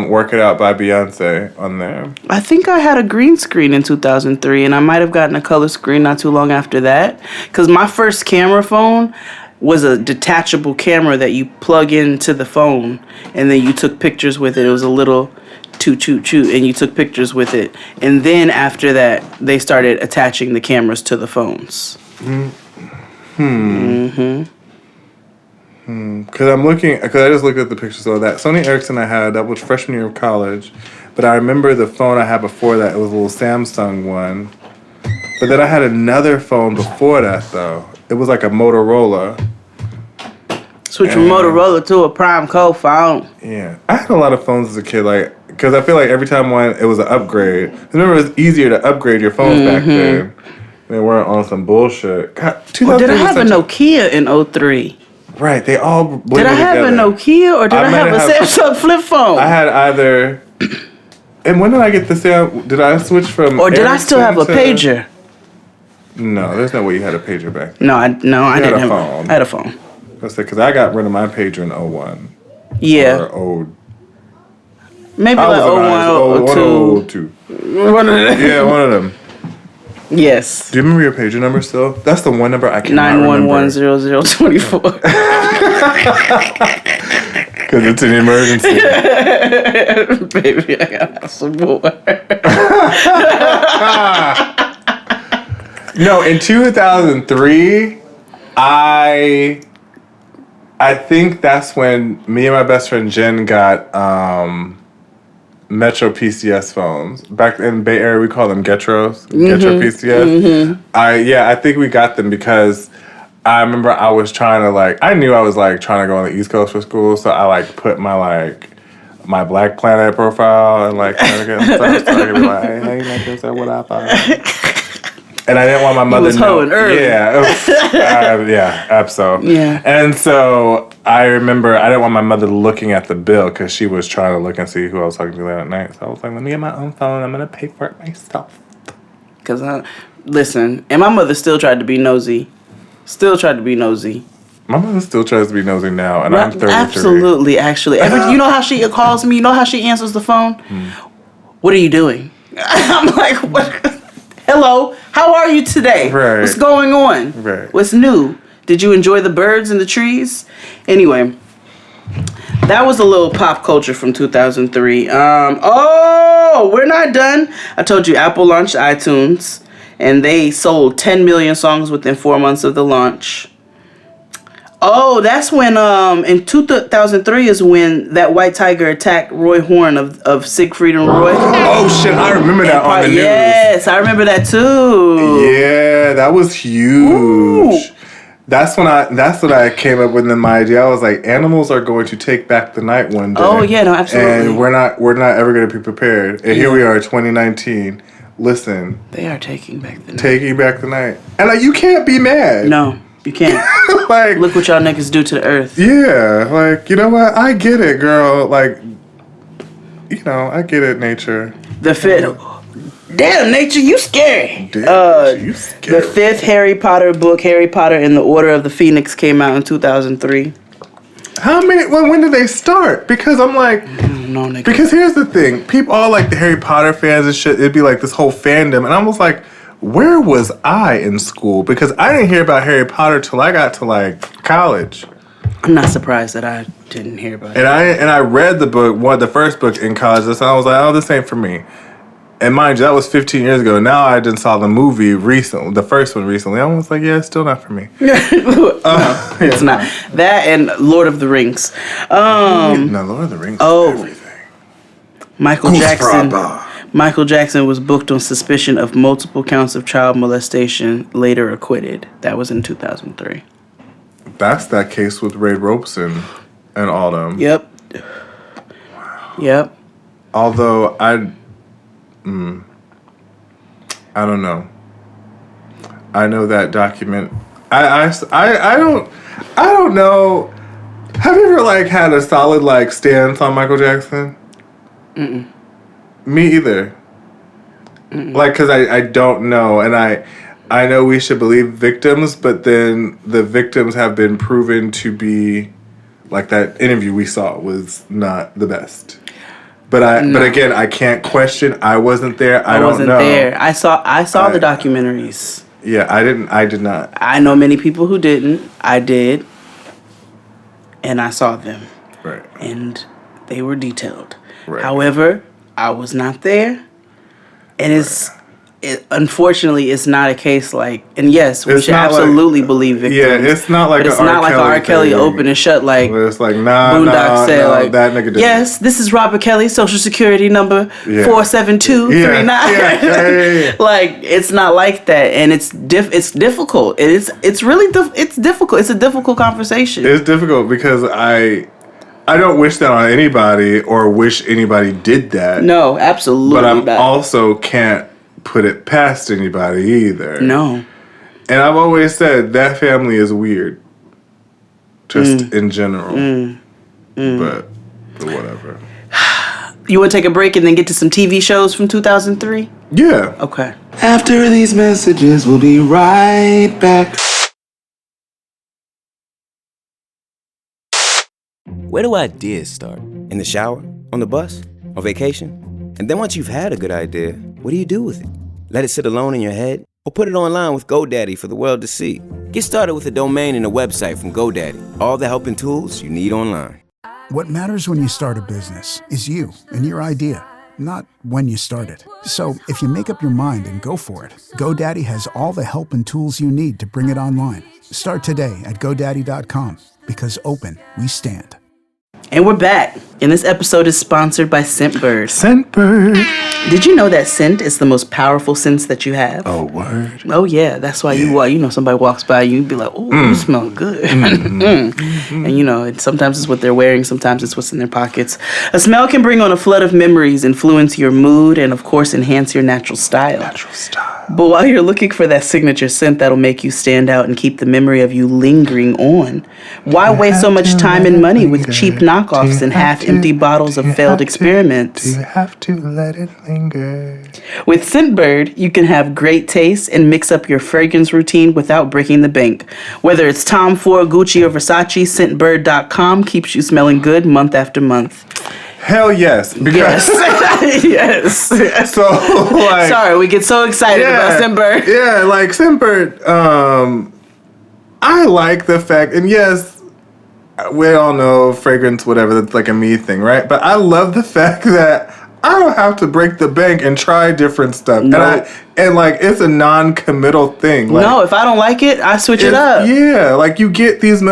"Work It Out" by Beyonce on there. I think I had a green screen in 2003, and I might have gotten a color screen not too long after that. Because my first camera phone was a detachable camera that you plug into the phone, and then you took pictures with it. It was a little toot, and you took pictures with it. And then after that, they started attaching the cameras to the phones. Because I just looked at the pictures of that Sony Ericsson I had. That was freshman year of college, but I remember the phone I had before that. It was a little Samsung one, but then I had another phone before that though. It was like a Motorola. Switch from Motorola to a Prime Co. phone. Yeah, I had a lot of phones as a kid, because I feel like every time it was an upgrade. Remember, it was easier to upgrade your phones back then. They weren't on some bullshit. God, did I have a Nokia in 03? Right, they all blended Did I have together. a Nokia or did I have a Samsung flip phone? I had either. And when did I get the Sam? Did I switch from? Or did I still have a pager? No, there's no way you had a pager back then. No, I didn't have a phone. I had a phone. Because I got rid of my pager in 01. Yeah. Or maybe like 01, 02. One of them. Yeah, one of them. Yes. Do you remember your pager number still? That's the one number I cannot remember. 9110024. Because it's an emergency. Baby, I got some more. No, in 2003, I think that's when me and my best friend Jen got Metro PCS phones. Back in Bay Area, we call them Getros. Getro PCS. I think we got them because I remember I was trying to I knew I was trying to go on the East Coast for school, so I put my my Black Planet profile and trying to get stuff so I could be like, hey, niggas, what up? And I didn't want my mother to know. Early. Yeah, absolutely. Yeah. And so I remember I didn't want my mother looking at the bill because she was trying to look and see who I was talking to that night. So I was like, let me get my own phone. I'm gonna pay for it myself. Because listen, and my mother still tried to be nosy. My mother still tries to be nosy now, and I'm 33. Absolutely, actually. You know how she calls me? You know how she answers the phone? What are you doing? I'm like, what? Hello, how are you today? Right. What's going on? Right. What's new? Did you enjoy the birds and the trees? Anyway, that was a little pop culture from 2003. We're not done. I told you Apple launched iTunes, and they sold 10 million songs within 4 months of the launch. Oh, that's when in 2003 is when that white tiger attacked Roy Horn of Siegfried and Roy. Oh shit, I remember that on the news. Yes, I remember that too. Yeah, that was huge. Ooh. That's when I came up with my idea. I was like, animals are going to take back the night one day. Oh yeah, no, absolutely. And we're not ever going to be prepared. And here we are, 2019. Listen, they are taking back the night. Taking back the night, and like you can't be mad. No. You can't. Like, look what y'all niggas do to the earth. Yeah, like, you know what? I get it, girl. Like, you know, I get it, nature. The fifth. Damn, nature, you scary. Damn, you scary. The fifth Harry Potter book, Harry Potter and the Order of the Phoenix, came out in 2003. How many? When did they start? Because I'm like, no, nigga. Because here's the thing: people, all like the Harry Potter fans and shit. It'd be like this whole fandom, and I was like, where was I in school? Because I didn't hear about Harry Potter till I got to like college. I'm not surprised that I didn't hear about it. And I read the book, the first book in college, and I was like, oh, this ain't for me. And mind you, that was 15 years ago. Now I just saw the movie recently, the first one recently. I was like, yeah, it's still not for me. No, it's not. That and Lord of the Rings. No, Lord of the Rings is everything. Michael Jackson was booked on suspicion of multiple counts of child molestation, later acquitted. That was in 2003. That's that case with Ray Robeson and all them. Yep. Wow. Yep. Although I don't know. I know that document. I don't know. Have you ever like had a solid like stance on Michael Jackson? Mm-mm. Me either. Mm-mm. Like, cause I don't know, and I know we should believe victims, but then the victims have been proven to be, like that interview we saw was not the best. But again, I can't question. I wasn't there. I don't know. There. I saw the documentaries. Yeah, I did not. I know many people who didn't. I did. And I saw them. Right. And they were detailed. Right. However, I was not there. And unfortunately, it's not a case like, and yes, we should absolutely believe victims. Yeah, it's not like but it's not like a R. Kelly open and shut like it's like Boondock said like that nigga did. Yes, this is Robert Kelly's social security number 47239. Yeah. Like it's not like that, and it's difficult. It's really it's difficult. It's a difficult conversation. It's difficult because I don't wish that on anybody or wish anybody did that. No, absolutely not. But I also can't put it past anybody either. No. And I've always said that family is weird. Just in general. But whatever. You want to take a break and then get to some TV shows from 2003? Yeah. Okay. After these messages, we'll be right back. Where do ideas start? In the shower? On the bus? On vacation? And then once you've had a good idea, what do you do with it? Let it sit alone in your head? Or put it online with GoDaddy for the world to see? Get started with a domain and a website from GoDaddy. All the help and tools you need online. What matters when you start a business is you and your idea, not when you start it. So if you make up your mind and go for it, GoDaddy has all the help and tools you need to bring it online. Start today at GoDaddy.com, because open we stand. And we're back. And this episode is sponsored by Scentbird. Scentbird. Did you know that scent is the most powerful sense that you have? Oh, word. Oh, yeah. That's why somebody walks by you, you'd be like, oh, you smell good. And, sometimes it's what they're wearing. Sometimes it's what's in their pockets. A smell can bring on a flood of memories, influence your mood, and, of course, enhance your natural style. Natural style. But while you're looking for that signature scent that'll make you stand out and keep the memory of you lingering on, why waste so much time and money with cheap knockoffs and half-empty bottles of failed experiments? Do you have to let it linger? With Scentbird, you can have great taste and mix up your fragrance routine without breaking the bank. Whether it's Tom Ford, Gucci, or Versace, Scentbird.com keeps you smelling good month after month. Hell yes. Because Yes. so like Sorry, we get so excited about Scentbird. Yeah, like Scentbird, I like the fact, and yes, we all know fragrance, whatever, that's like a me thing, right? But I love the fact that I don't have to break the bank and try different stuff. No. And like it's a non-committal thing. Like, No, if I don't like it, I switch it up. Yeah, like you get these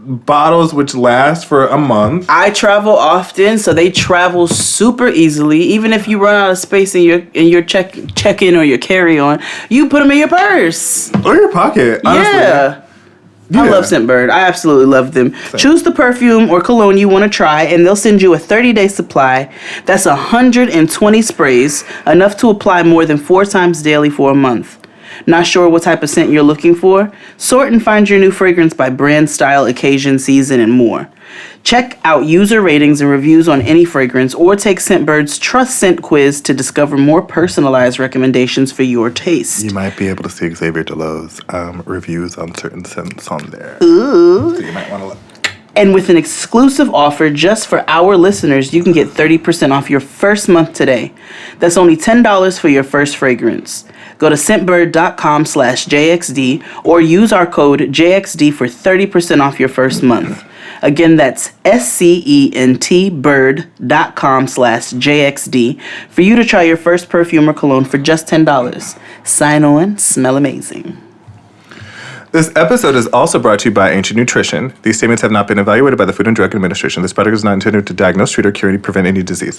bottles which last for a month. I travel often, so they travel super easily. Even if you run out of space in your check-in or your carry-on, you put them in your purse or your pocket. Honestly. Yeah. I love Scentbird. I absolutely love them. Same. Choose the perfume or cologne you want to try, and they'll send you a 30-day supply. That's 120 sprays, enough to apply more than 4 times daily for a month. Not sure what type of scent you're looking for? Sort and find your new fragrance by brand, style, occasion, season, and more. Check out user ratings and reviews on any fragrance, or take Scentbird's Trust Scent quiz to discover more personalized recommendations for your taste. You might be able to see Xavier Delo's reviews on certain scents on there. Ooh. So you might want to look. And with an exclusive offer just for our listeners, you can get 30% off your first month today. That's only $10 for your first fragrance. Go to scentbird.com/JXD or use our code JXD for 30% off your first month. Again, that's scentbird.com/JXD for you to try your first perfume or cologne for just $10. Sign on, smell amazing. This episode is also brought to you by Ancient Nutrition. These statements have not been evaluated by the Food and Drug Administration. This product is not intended to diagnose, treat, or cure or prevent any disease.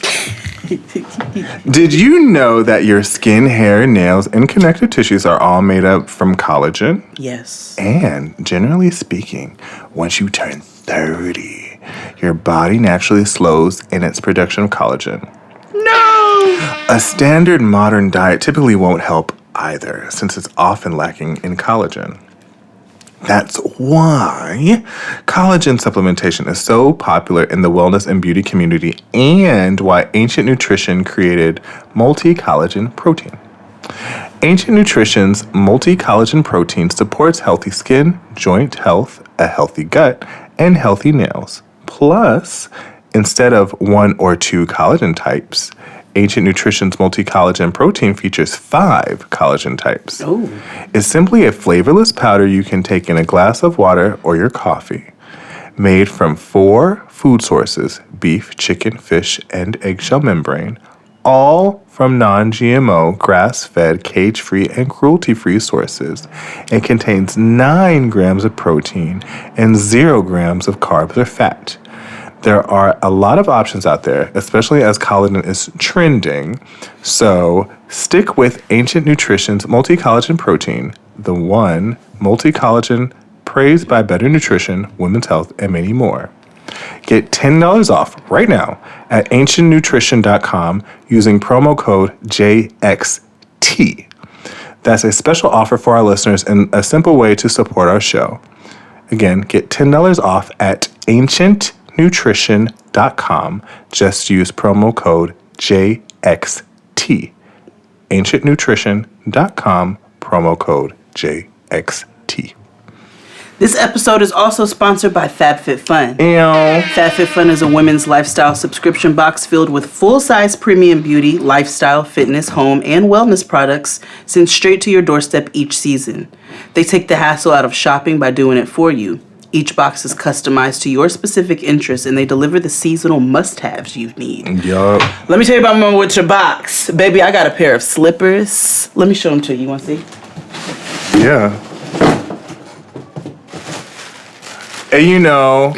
Did you know that your skin, hair, nails, and connective tissues are all made up from collagen? Yes. And generally speaking, once you turn 30, your body naturally slows in its production of collagen. No! A standard modern diet typically won't help either, since it's often lacking in collagen. That's why collagen supplementation is so popular in the wellness and beauty community, and why Ancient Nutrition created multi-collagen protein. Ancient Nutrition's multi-collagen protein supports healthy skin, joint health, a healthy gut, and healthy nails. Plus, instead of 1 or 2 collagen types, Ancient Nutrition's multi-collagen protein features 5 collagen types. Oh. It's simply a flavorless powder you can take in a glass of water or your coffee. Made from 4 food sources: beef, chicken, fish, and eggshell membrane, all from non-GMO, grass-fed, cage-free, and cruelty-free sources. It contains 9 grams of protein and 0 grams of carbs or fat. There are a lot of options out there, especially as collagen is trending. So stick with Ancient Nutrition's multi-collagen protein, the one multi-collagen praised by Better Nutrition, Women's Health, and many more. Get $10 off right now at ancientnutrition.com using promo code JXT. That's a special offer for our listeners and a simple way to support our show. Again, get $10 off at ancientnutrition.com. Just use promo code JXT. ancientnutrition.com, promo code JXT. This episode is also sponsored by FabFitFun. FabFitFun is a women's lifestyle subscription box filled with full-size premium beauty, lifestyle, fitness, home, and wellness products sent straight to your doorstep each season. They take the hassle out of shopping by doing it for you. Each box is customized to your specific interests, and they deliver the seasonal must-haves you need. Yup. Let me tell you about my with your box. Baby, I got a pair of slippers. Let me show them to you. You want to see? Yeah. And you know,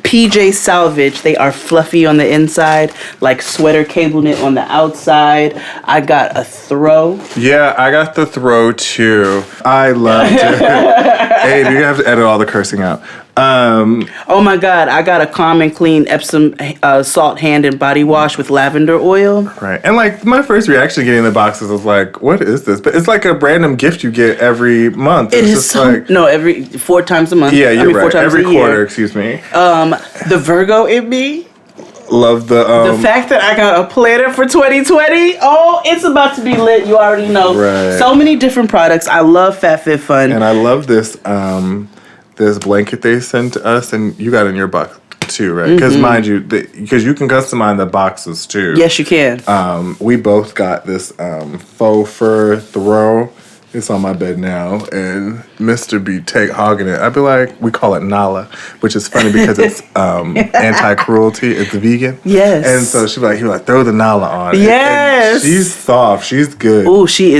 PJ Salvage. They are fluffy on the inside, like sweater cable knit on the outside. I got a throw. yeah, I got the throw too. I loved it. Hey, you're gonna have to edit all the cursing out. Oh my God, I got a Calm and Clean Epsom salt hand and body wash with lavender oil. Right. And like my first reaction getting the boxes was like, what is this? But it's like a random gift you get every month. It it's is so, no, every 4 times a month. Yeah, you're right. 4 times Every a year. quarter, excuse me. The Virgo in me. Love the fact that I got a planner for 2020. Oh, it's about to be lit. You already know. Right. So many different products. I love FatFitFun. And I love this this blanket they sent to us, and you got in your box too, right? Because mind you, because you can customize the boxes too. Yes, you can. We both got this faux fur throw. It's on my bed now, and Mr. B hogging it. I'd be like, we call it Nala, which is funny because it's anti-cruelty. It's vegan. Yes. And so he was like, throw the Nala on. Yes. And she's soft. She's good. Ooh, she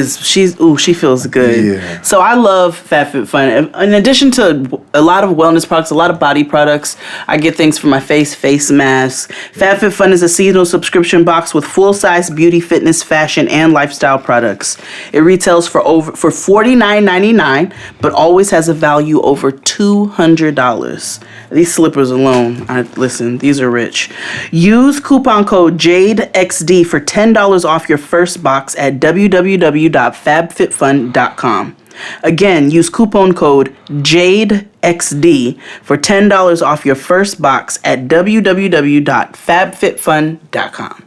feels good. Yeah. So I love FatFitFun. In addition to a lot of wellness products, a lot of body products, I get things for my face masks. FatFitFun is a seasonal subscription box with full-size beauty, fitness, fashion, and lifestyle products. It retails for $49.99, but always has a value over $200. These slippers alone, listen, these are rich. Use coupon code JADEXD for $10 off your first box at www.fabfitfun.com. Again, use coupon code JADEXD for $10 off your first box at www.fabfitfun.com.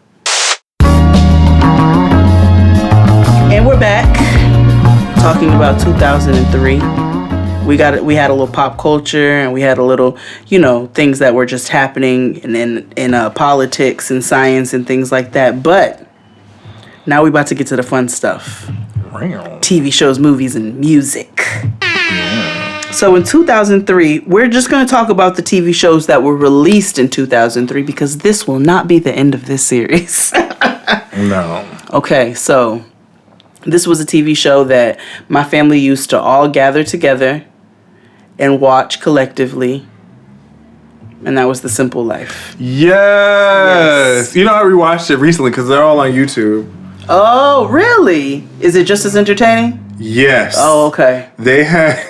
And we're back. Talking about 2003, we had a little pop culture, and we had a little, things that were just happening in politics and science and things like that. But now we're about to get to the fun stuff. TV shows, movies, and music. Yeah. So in 2003, we're just going to talk about the TV shows that were released in 2003 because this will not be the end of this series. No. Okay, so this was a TV show that my family used to all gather together and watch collectively. And that was The Simple Life. Yes. You know, I rewatched it recently because they're all on YouTube. Oh, really? Is it just as entertaining? Yes. Oh, okay. They had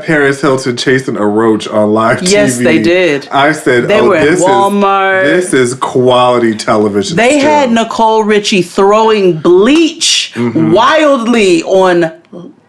Paris Hilton chasing a roach on live TV. Yes, they did. I said, they were at Walmart. This is quality television. They had Nicole Richie throwing bleach wildly on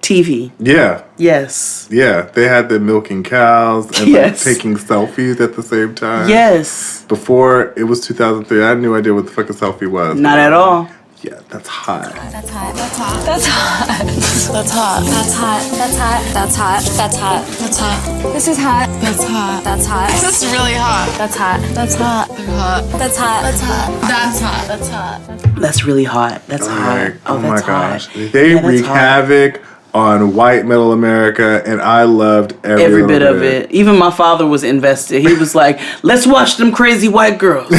TV. Yeah. Yes. Yeah. They had them milking cows and taking selfies at the same time. Yes. Before it was 2003, I had no idea what the fuck a selfie was. Not at all. Yeah, that's hot. That's hot. That's hot. That's hot. That's hot. That's hot. That's hot. That's hot. That's hot. That's hot. This is hot. That's hot. That's hot. This is really hot. That's hot. That's hot. That's hot. That's hot. That's hot. That's hot. That's really hot. That's hot. Like, oh my that's gosh. Hot. They wreak havoc on white middle America, and I loved every bit of it. Even my father was invested. He was like, let's watch them crazy white girls.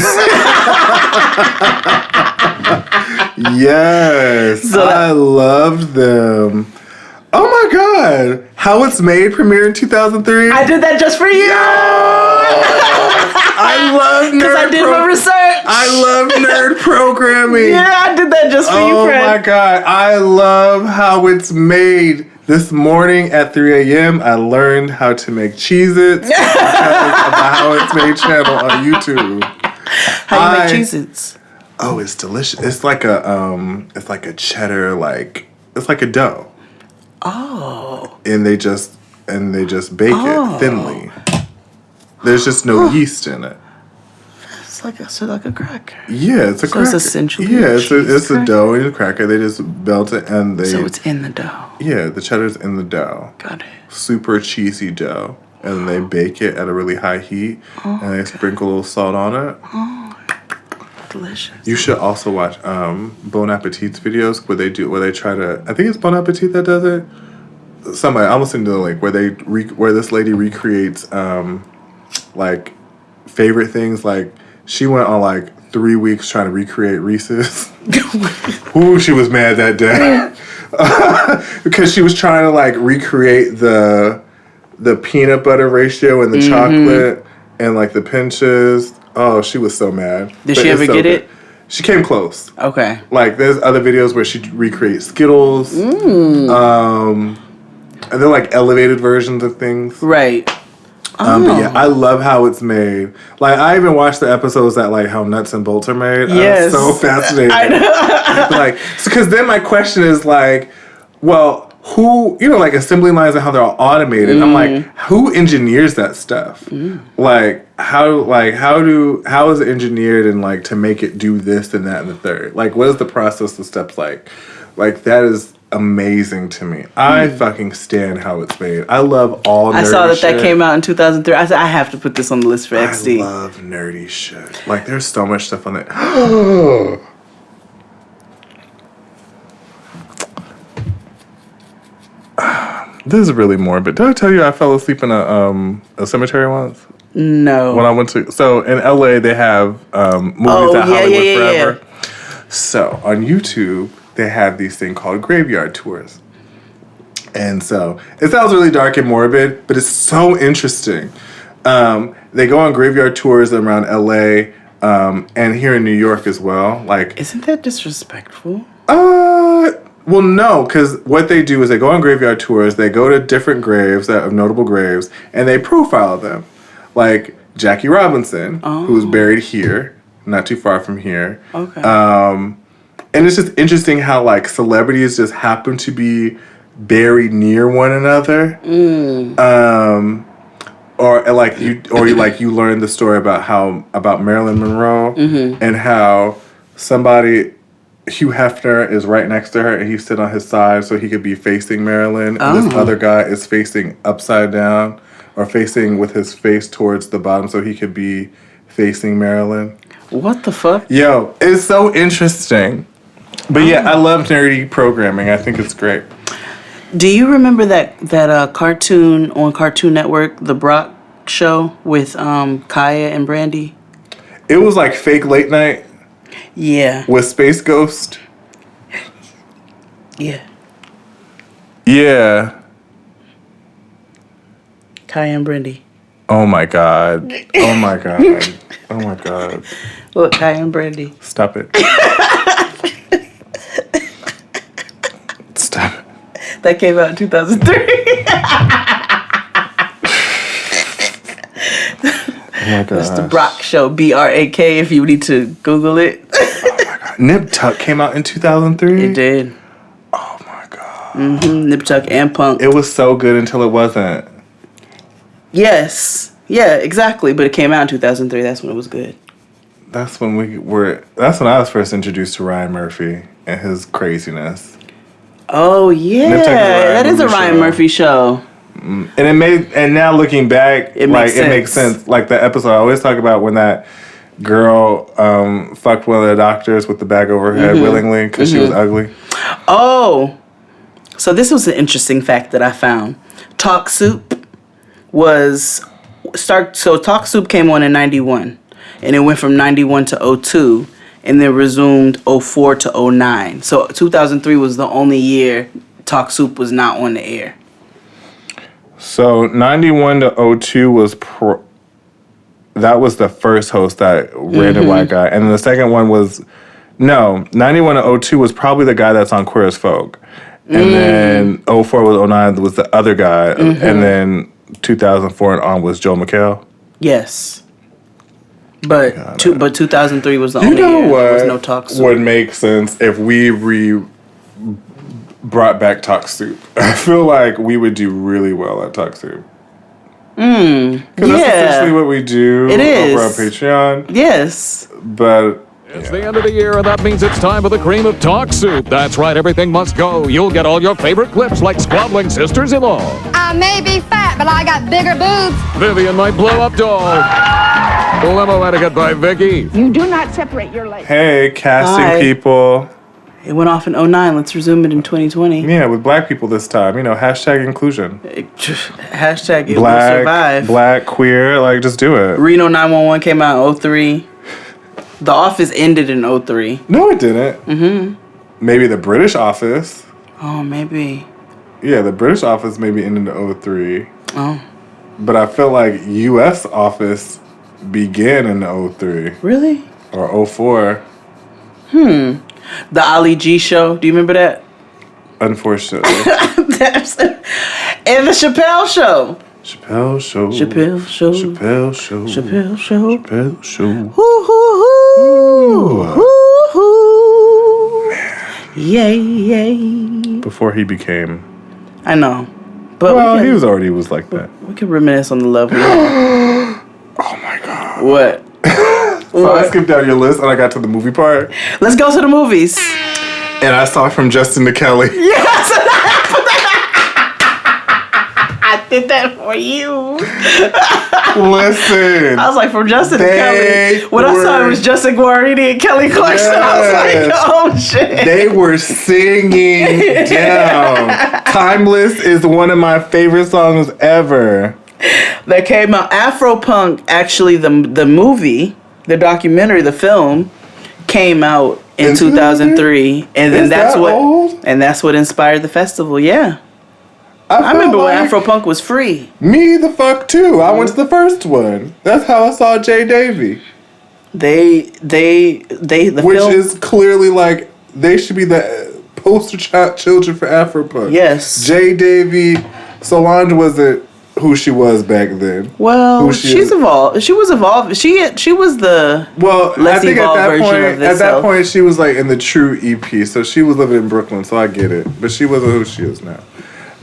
Yes. So I loved them. Oh my God. How It's Made premiered in 2003? I did that just for you. I love nerd because I did my research. I love nerd programming. Yeah, I did that just for you, friend. Oh my God. I love How It's Made. This morning at 3 a.m., I learned how to make Cheez-Its because of the How It's Made channel on YouTube. How you make Cheez-Its? Oh, it's delicious. It's like a cheddar, it's like a dough. Oh. And they just bake it thinly. There's just no yeast in it. It's like a cracker. Yeah, it's a cracker. So it's essentially it's a dough and a cracker. They just melt it and they. So it's in the dough. Yeah, the cheddar's in the dough. Got it. Super cheesy dough, and they bake it at a really high heat, and they sprinkle a little salt on it. Oh. Delicious. You should also watch Bon Appetit's videos where they try to. I think it's Bon Appetit that does it. Somebody, I'm listening to the link where where this lady recreates favorite things. Like she went on 3 weeks trying to recreate Reese's. Ooh, she was mad that day because she was trying to recreate the peanut butter ratio and the chocolate and the pinches. Oh, she was so mad. Did she ever get it? She came close. Okay. There's other videos where she recreates Skittles. And they're elevated versions of things. Right. But yeah, I love how it's made. Like, I even watched the episodes that, like, how nuts and bolts are made. Yes. I'm so fascinated. I know. Like, because then my question is, like, well, who, like, assembly lines and how they're all automated. I'm like, who engineers that stuff? Like, how is it engineered and, like, to make it do this and that and the third? Like, what is the process, the steps like? Like, that is amazing to me. I fucking stand how it's made. I love all nerdy shit. I saw that came out in 2003. I said, I have to put this on the list for XD. I love nerdy shit. Like, there's so much stuff on it. This is really morbid. Did I tell you I fell asleep in a cemetery once? No. When I went to... So, in LA, they have movies at Hollywood Forever. Yeah. So, on YouTube, they have these things called graveyard tours. And so, it sounds really dark and morbid, but it's so interesting. They go on graveyard tours around LA and here in New York as well. Like, isn't that disrespectful? Well, no, because what they do is they go on graveyard tours, they go to different graves, notable graves, and they profile them. Like Jackie Robinson, who's buried here, not too far from here. Okay. And it's just interesting how, like, celebrities just happen to be buried near one another. You learn the story about Marilyn Monroe and how Hugh Hefner is right next to her and he's sitting on his side so he could be facing Marilyn. And this other guy is facing upside down or facing with his face towards the bottom so he could be facing Marilyn. What the fuck? Yo, it's so interesting. But yeah, I love nerdy programming. I think it's great. Do you remember that cartoon on Cartoon Network, The Brock Show with Kaya and Brandy? It was like fake late night. Yeah. With Space Ghost. Yeah. Yeah. Kaya and Brandy. Oh my god. Oh my god. Oh my god. Look, Kaya and Brandy. Stop it. Stop it. That came out in 2003. Oh my god. It's The Brock Show, BRAK, if you need to Google it. Oh my god. Nip Tuck came out in 2003? It did. Oh my god. Nip Tuck and Punk. It was so good until it wasn't. Yes. Yeah, exactly. But it came out in 2003. That's when it was good. That's when I was first introduced to Ryan Murphy and his craziness. Oh yeah. That is a Ryan Murphy show. And now looking back, it makes sense. Like the episode I always talk about when that girl fucked one of the doctors with the bag over her head willingly because she was ugly. Oh, so this was an interesting fact that I found. Talk Soup Talk Soup came on in 91, and it went from 91 to 02, and then resumed 04 to 09. So 2003 was the only year Talk Soup was not on the air. So 91 to 02 was that was the first host, that random white guy. And then the second one was 91 to 02 was probably the guy that's on Queer as Folk. And then 04 was 09 was the other guy. And then 2004 and on was Joel McHale. Yes. But 2003 was the only year there was no Talk Soup. Would make sense if we brought back Talk Soup. I feel like we would do really well at Talk Soup. Because that's essentially what we do over on Patreon. Yes. But it's the end of the year, and that means it's time for the cream of Talk Soup. That's right, everything must go. You'll get all your favorite clips like squabbling sisters-in-law. I may be fat, but I got bigger boobs. Vivian might blow up doll. Limo etiquette by Vicky. You do not separate your legs. Hey, casting people. It went off in 09. Let's resume it in 2020. Yeah, with black people this time. Hashtag inclusion. Hashtag it will black, survive. Black, queer, like, just do it. Reno 911 came out in 03. The Office ended in 03. No, it didn't. Maybe the British Office. Oh, maybe. Yeah, the British Office maybe ended in 03. Oh. But I feel like U.S. Office began in 03. Really? Or 04. The Ali G Show. Do you remember that? Unfortunately. And the Chappelle Show. Chappelle Show. Chappelle Show. Chappelle Show. Chappelle Show. Chappelle Show. Hoo hoo hoo. Hoo hoo. Yay yay. Before he became. I know. But well, he was like that. We can reminisce on the love we had. Oh my God. What? So I skipped down your list and I got to the movie part. Let's go to the movies. And I saw From Justin to Kelly. Yes! I did that for you. Listen. I was like, From Justin to Kelly. When I saw it was Justin Guarini and Kelly Clarkson, I was like, oh shit. They were singing down. Timeless is one of my favorite songs ever. That came out. Afropunk, actually, the movie, the documentary, the film, came out in 2003, and then that's what inspired the festival. Yeah, I remember when Afropunk was free. Me the fuck too. I went to the first one. That's how I saw Jay Davy. The which film is clearly like they should be the poster children for Afropunk. Yes, Jay Davy. Solange wasn't who she was back then. Well, she's evolved. She was evolved. She was the I think at that point she was like in the true EP, so she was living in Brooklyn, so I get it. But she wasn't who she is now.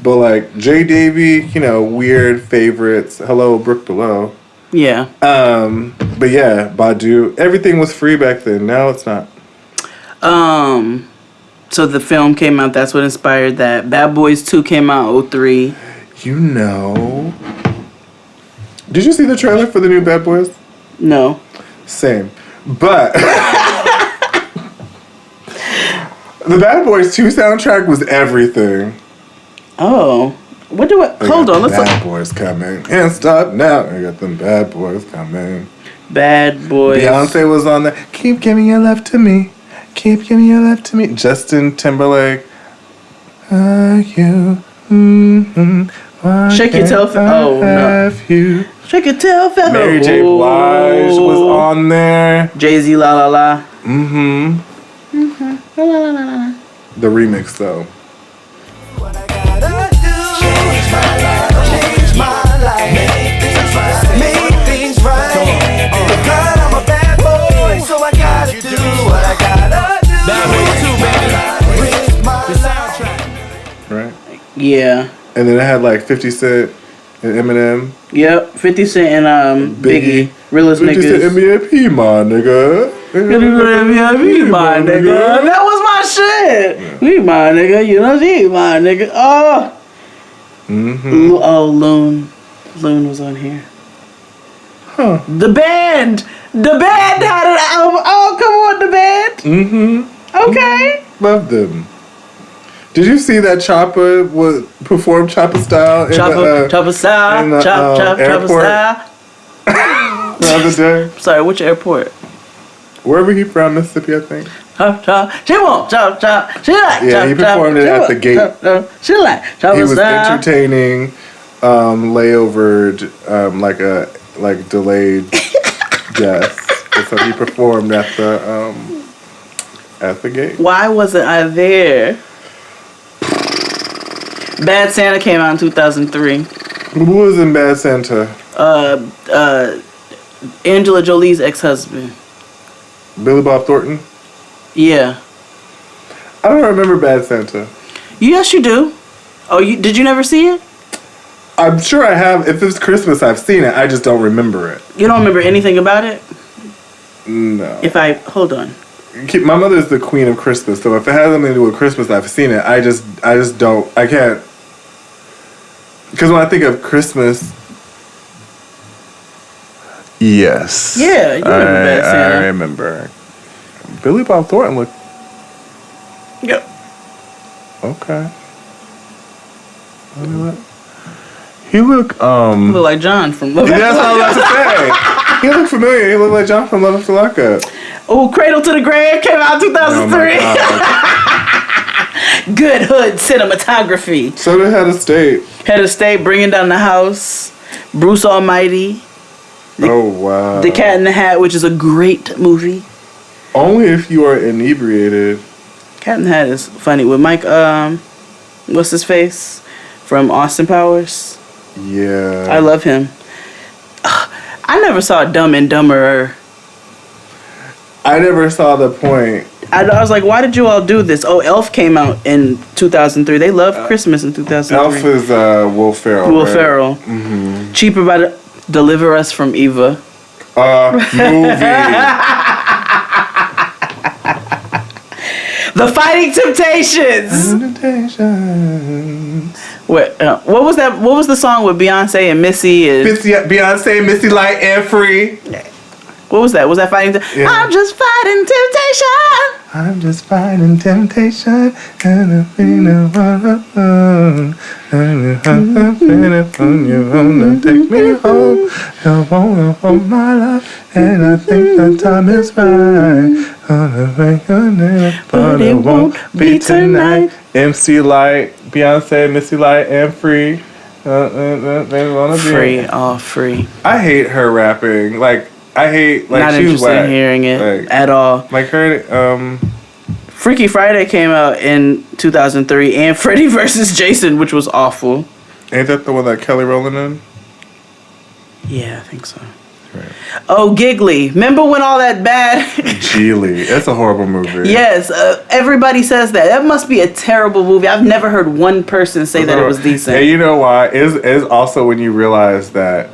But like Jay Davy, weird favorites. Hello, Brooke Below. Yeah. But yeah, Badu. Everything was free back then. Now it's not. So the film came out. That's what inspired that. Bad Boys 2 came out 2003. Did you see the trailer for the new Bad Boys? No. Same. But the Bad Boys 2 soundtrack was everything. Oh. Hold on, let's Bad Boys coming. Can't stop now. I got them Bad Boys coming. Bad Boys. Beyonce was on there. Keep giving your love to me. Keep giving your love to me. Justin Timberlake. Are you? Shake Your Tail Feather. Oh, no. Shake Your Tail Feather. Mary J. Blige was on there. Jay-Z, La La La. Mm-hmm. La La La La. The remix, though. Change my life. Make things right. Because I'm a bad boy, so I gotta do what I gotta do. Bad Boys 2, baby. The soundtrack. Right? Yeah. And then it had like 50 Cent and Eminem. Yep, 50 Cent and Biggie. Realest 50 niggas. Cent MVP, my nigga. MVP, my nigga. That was my shit. We my nigga. You know, he my nigga. Oh. Mm-hmm. Oh, Loon. Loon was on here. Huh. The band had an album. Oh, come on, the band. Mm-hmm. Okay. Love them. Did you see that Chopper would perform Chopper style in Chopper style, in the, Chopper airport style? the other day? Sorry, which airport? Wherever he from, Mississippi, I think. She won't chop. She like yeah, he performed it at the gate. She like chopper He was style. entertaining, layover, like delayed guests. And so he performed at the gate. Why wasn't I there? Bad Santa came out in 2003. Who was in Bad Santa? Angela Jolie's ex-husband. Billy Bob Thornton? Yeah. I don't remember Bad Santa. Yes, you do. Oh, did you never see it? I'm sure I have. If it's Christmas, I've seen it. I just don't remember it. You don't remember anything about it? No. Hold on. My mother's the queen of Christmas, so if it has something to do with Christmas, I've seen it. I just don't. I can't. Because when I think of Christmas, yes. Yeah, you remember Bad Santa. I remember. Billy Bob Thornton looked. Yep. Okay. He looked. He looked like John from Love. That's what I was about to say. He looked familiar. He looked like John from Love After Lockup. Oh, Cradle to the Grave came out in 2003. Oh Good hood cinematography. So did Head of State. Head of State, Bringing Down the House, Bruce Almighty. Oh, wow. The Cat in the Hat, which is a great movie. Only if you are inebriated. Cat in the Hat is funny with Mike. What's his face from Austin Powers? Yeah. I love him. I never saw Dumb and Dumber. I never saw the point. I was like, why did you all do this? Oh, Elf came out in 2003. They love Christmas in 2003. Elf is Will Ferrell. Will right? Ferrell. Mm-hmm. Cheaper by the Deliver Us from Eva. Movie. The Fighting Temptations. What was that? What was the song with Beyonce and Missy? Beyonce, Missy Light, and Free. What was that? Was that Fighting? Yeah. I'm just fighting temptation. I'm just fighting temptation, and I think you wanna take me home. You wanna hold my love, and I think the time is right. But it won't be tonight. MC Light, Beyonce, Missy Light, and Free. Free, all free. I hate her rapping. Like I hate Not she's interested whack. in hearing it at all. Like her, Freaky Friday came out in 2003, and Freddy vs. Jason, which was awful. Ain't that the one that Kelly Rowland in? Yeah, I think so. Right. Oh, Giggly. Remember when all that bad... Geely. It's a horrible movie. Yes, everybody says that. That must be a terrible movie. I've never heard one person say that it was decent. And you know why? Is also when you realize that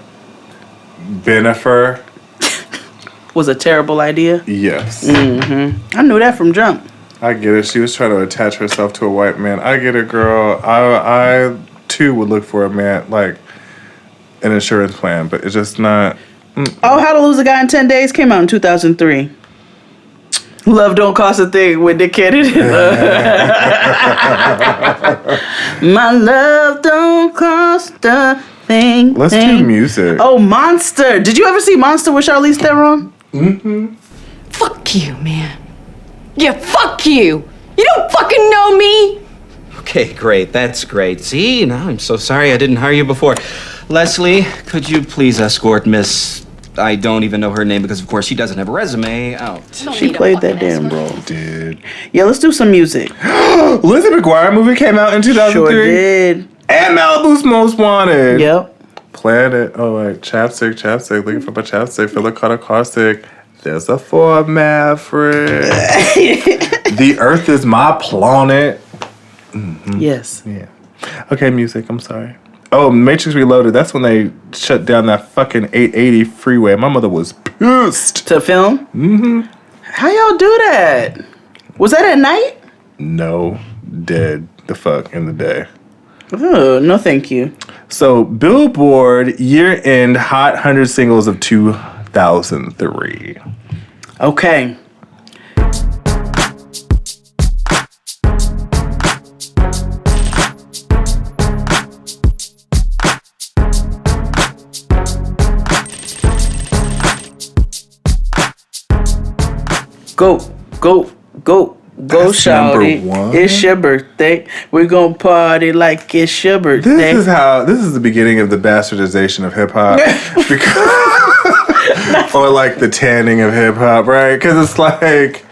Benifer was a terrible idea? Yes. Mm-hmm. I knew that from jump. I get it. She was trying to attach herself to a white man. I get it, girl. I too would look for a man, like an insurance plan, but it's just not... Oh, How to Lose a Guy in 10 Days came out in 2003. Love Don't Cost a Thing with Dick Kennedy. My love don't cost a thing. Let's do music. Oh, Monster. Did you ever see Monster with Charlize Theron? Mm-hmm. Fuck you, man. Yeah, fuck you. You don't fucking know me. Okay, great. That's great. See, now I'm so sorry I didn't hire you before. Leslie, could you please escort Miss... I don't even know her name because, of course, she doesn't have a resume out. She played that damn role. Did. Yeah, let's do some music. Lizzie McGuire movie came out in 2003. Sure did. And Malibu's Most Wanted. Yep. Planet. Oh, like chapstick. Looking for my chapstick. Fill the car sick. There's a Ford Maverick. The Earth is my planet. Mm-hmm. Yes. Yeah. Okay, music. I'm sorry. Oh, Matrix Reloaded. That's when they shut down that fucking 880 freeway. My mother was pissed. To film? Mm-hmm. How y'all do that? Was that at night? No. Dead the fuck in the day. Oh, no thank you. So, Billboard year-end Hot 100 Singles of 2003. Okay. Go, That's shawty. number one? It's your birthday. We're gonna party like it's your birthday. This is the beginning of the bastardization of hip hop. Or like the tanning of hip hop, right? Because it's like,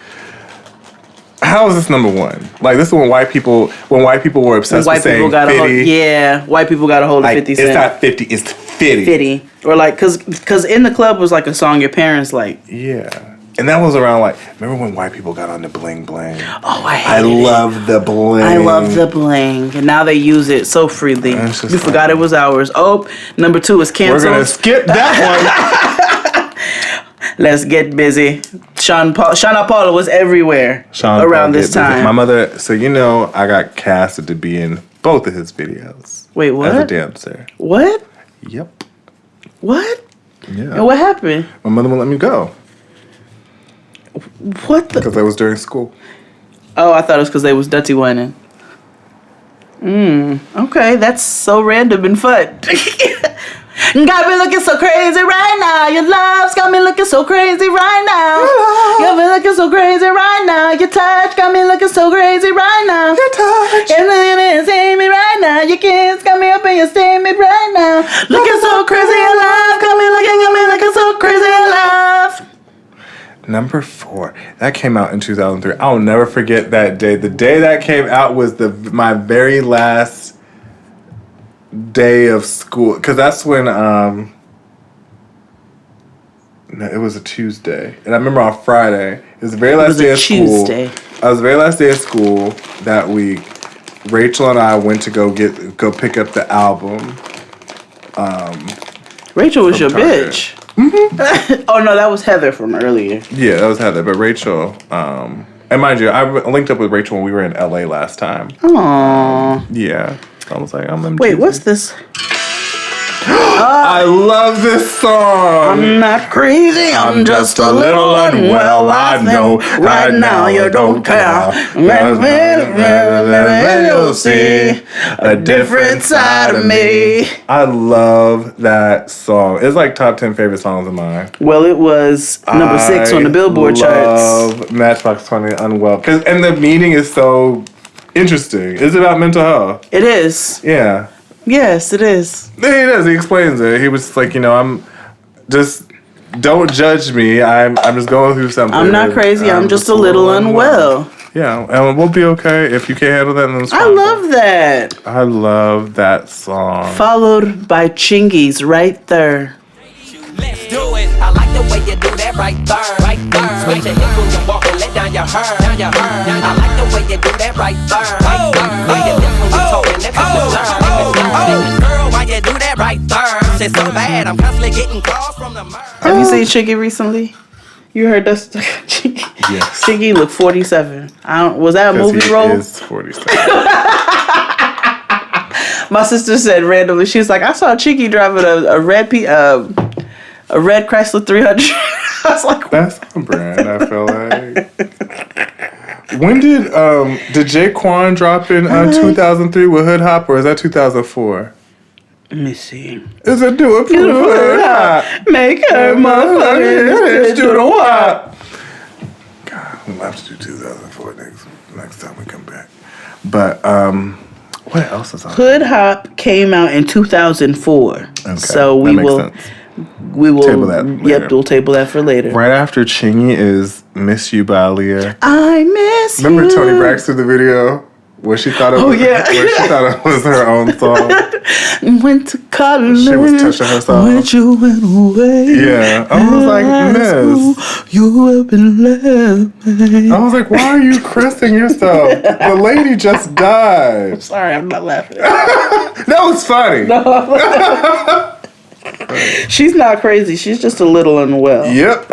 how is this number one? Like this is when white people were obsessed with saying 50. White people got a hold of Like, 50 Cent. it's not 50, it's 50. 50. Or like, cause In the Club was like a song your parents like. Yeah. And that was around like, remember when white people got on the bling bling? Oh, I love the bling. I love the bling. And now they use it so freely. We forgot it was ours. Oh, number 2 is canceled. We're going to skip that one. Let's get busy. Sean Paula was everywhere around this time. My mother, so you know, I got casted to be in both of his videos. Wait, what? As a dancer. What? Yep. What? Yeah. And what happened? My mother wouldn't let me go. What the? Because I was during school. Oh, I thought it was because they was dirty whining. Okay, that's so random and fun. Got me looking so crazy right now. Your love's got me looking so crazy right now. Got me looking so crazy right now. Your touch got me looking so crazy right now. Your touch. And then you see me right now. Your kiss got me up and you stay me right now. Looking so crazy in love. Got me looking so crazy in love. Number 4. That came out in 2003. I'll never forget that day. The day that came out was my very last day of school, because that's when no, it was a Tuesday, and I remember on Friday it was the very last day of school. Tuesday. I was the very last day of school that week. Rachel and I went to go pick up the album. Rachel was your bitch. Mm-hmm. Oh no, that was Heather from earlier. Yeah, that was Heather, but Rachel. And mind you, I linked up with Rachel when we were in LA last time. Aww. Yeah, I was like, I'm. Wait, what's this? I love this song. I'm not crazy, I'm just a little unwell. I know right now you don't care. You'll see a different side of me. I love that song. It's like top 10 favorite songs of mine. Well, it was number 6 on the Billboard charts. I love Matchbox 20 Unwell. And the meaning is so interesting. It's about mental health. It is. Yeah. Yes, it is. He does. He explains it. He was just like, I'm just, don't judge me. I'm just going through something. I'm not crazy. I'm just a little unwell. Yeah, and we'll be okay. If you can't handle that, then it's fine. I love that. I love that song. Followed by Chingy's Right There. Let's do it. I like the way you do that right there. Right there. Switch your hips when you walk and let down your hair. Down your hair. I like the way you do that right there. Right there. Way you lips when you talk and let me learn. Girl, why you do that right there? Shit's so bad, I'm constantly getting calls from the murder. Have you seen Chingy recently? You heard us? Chingy? Yes. Chingy looked 47. Was that a movie role? He is 47. My sister said randomly, she was like, I saw Chingy driving a red Chrysler 300. I was like, that's on brand, I feel like. When did Jaquan drop in 2003 with Hood Hop, or is that 2004? Let me see. Is it do it for Hood Hop? Make her motherfucking do the wop. God, we'll have to do 2004 next time we come back. But what else is on? Hood Hop came out in 2004. Okay, so we will table that later. Yep, we'll table that for later. Right after Chingy is "Miss You" by Aaliyah. I miss you. Remember Toni Braxton the video where she thought it was, where she thought it was her own song. Went to college. She was touching herself. When you went away. Yeah, I was like, Miss, you have been left. I was like, why are you caressing yourself? The lady just died. I'm sorry, I'm not laughing. That was funny. No. She's not crazy. She's just a little unwell. Yep.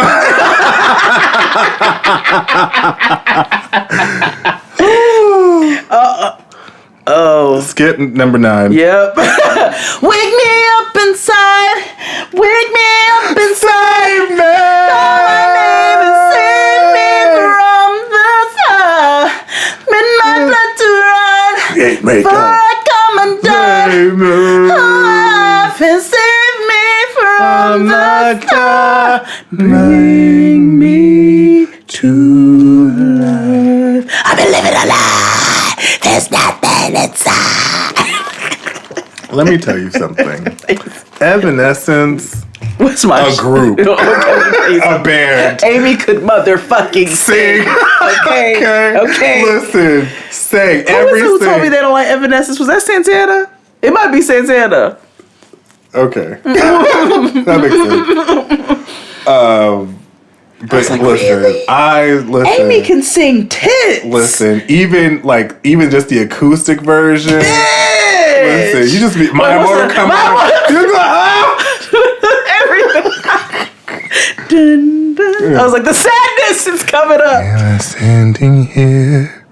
Skip number 9. Yep. Wake me up inside. Wake me up inside. Save me. Call my name and save me from the fire. Make my blood to run. Before I come undone. Save me. Life and save me from the fire. Bring me to life. I've been living a lie. There's nothing inside. Let me tell you something. Evanescence. What's my a group? A band. Amy could motherfucking sing. Okay. Listen, sing. Who told me they don't like Evanescence? Was that Santana? It might be Santana. Okay. That makes sense. But like, listen, really? Amy can sing tits. Listen, even just the acoustic version. Bitch. Listen, you just be my motor come on. You're like, everything. Dun, dun. I was like, the sadness is coming up. Am I standing here?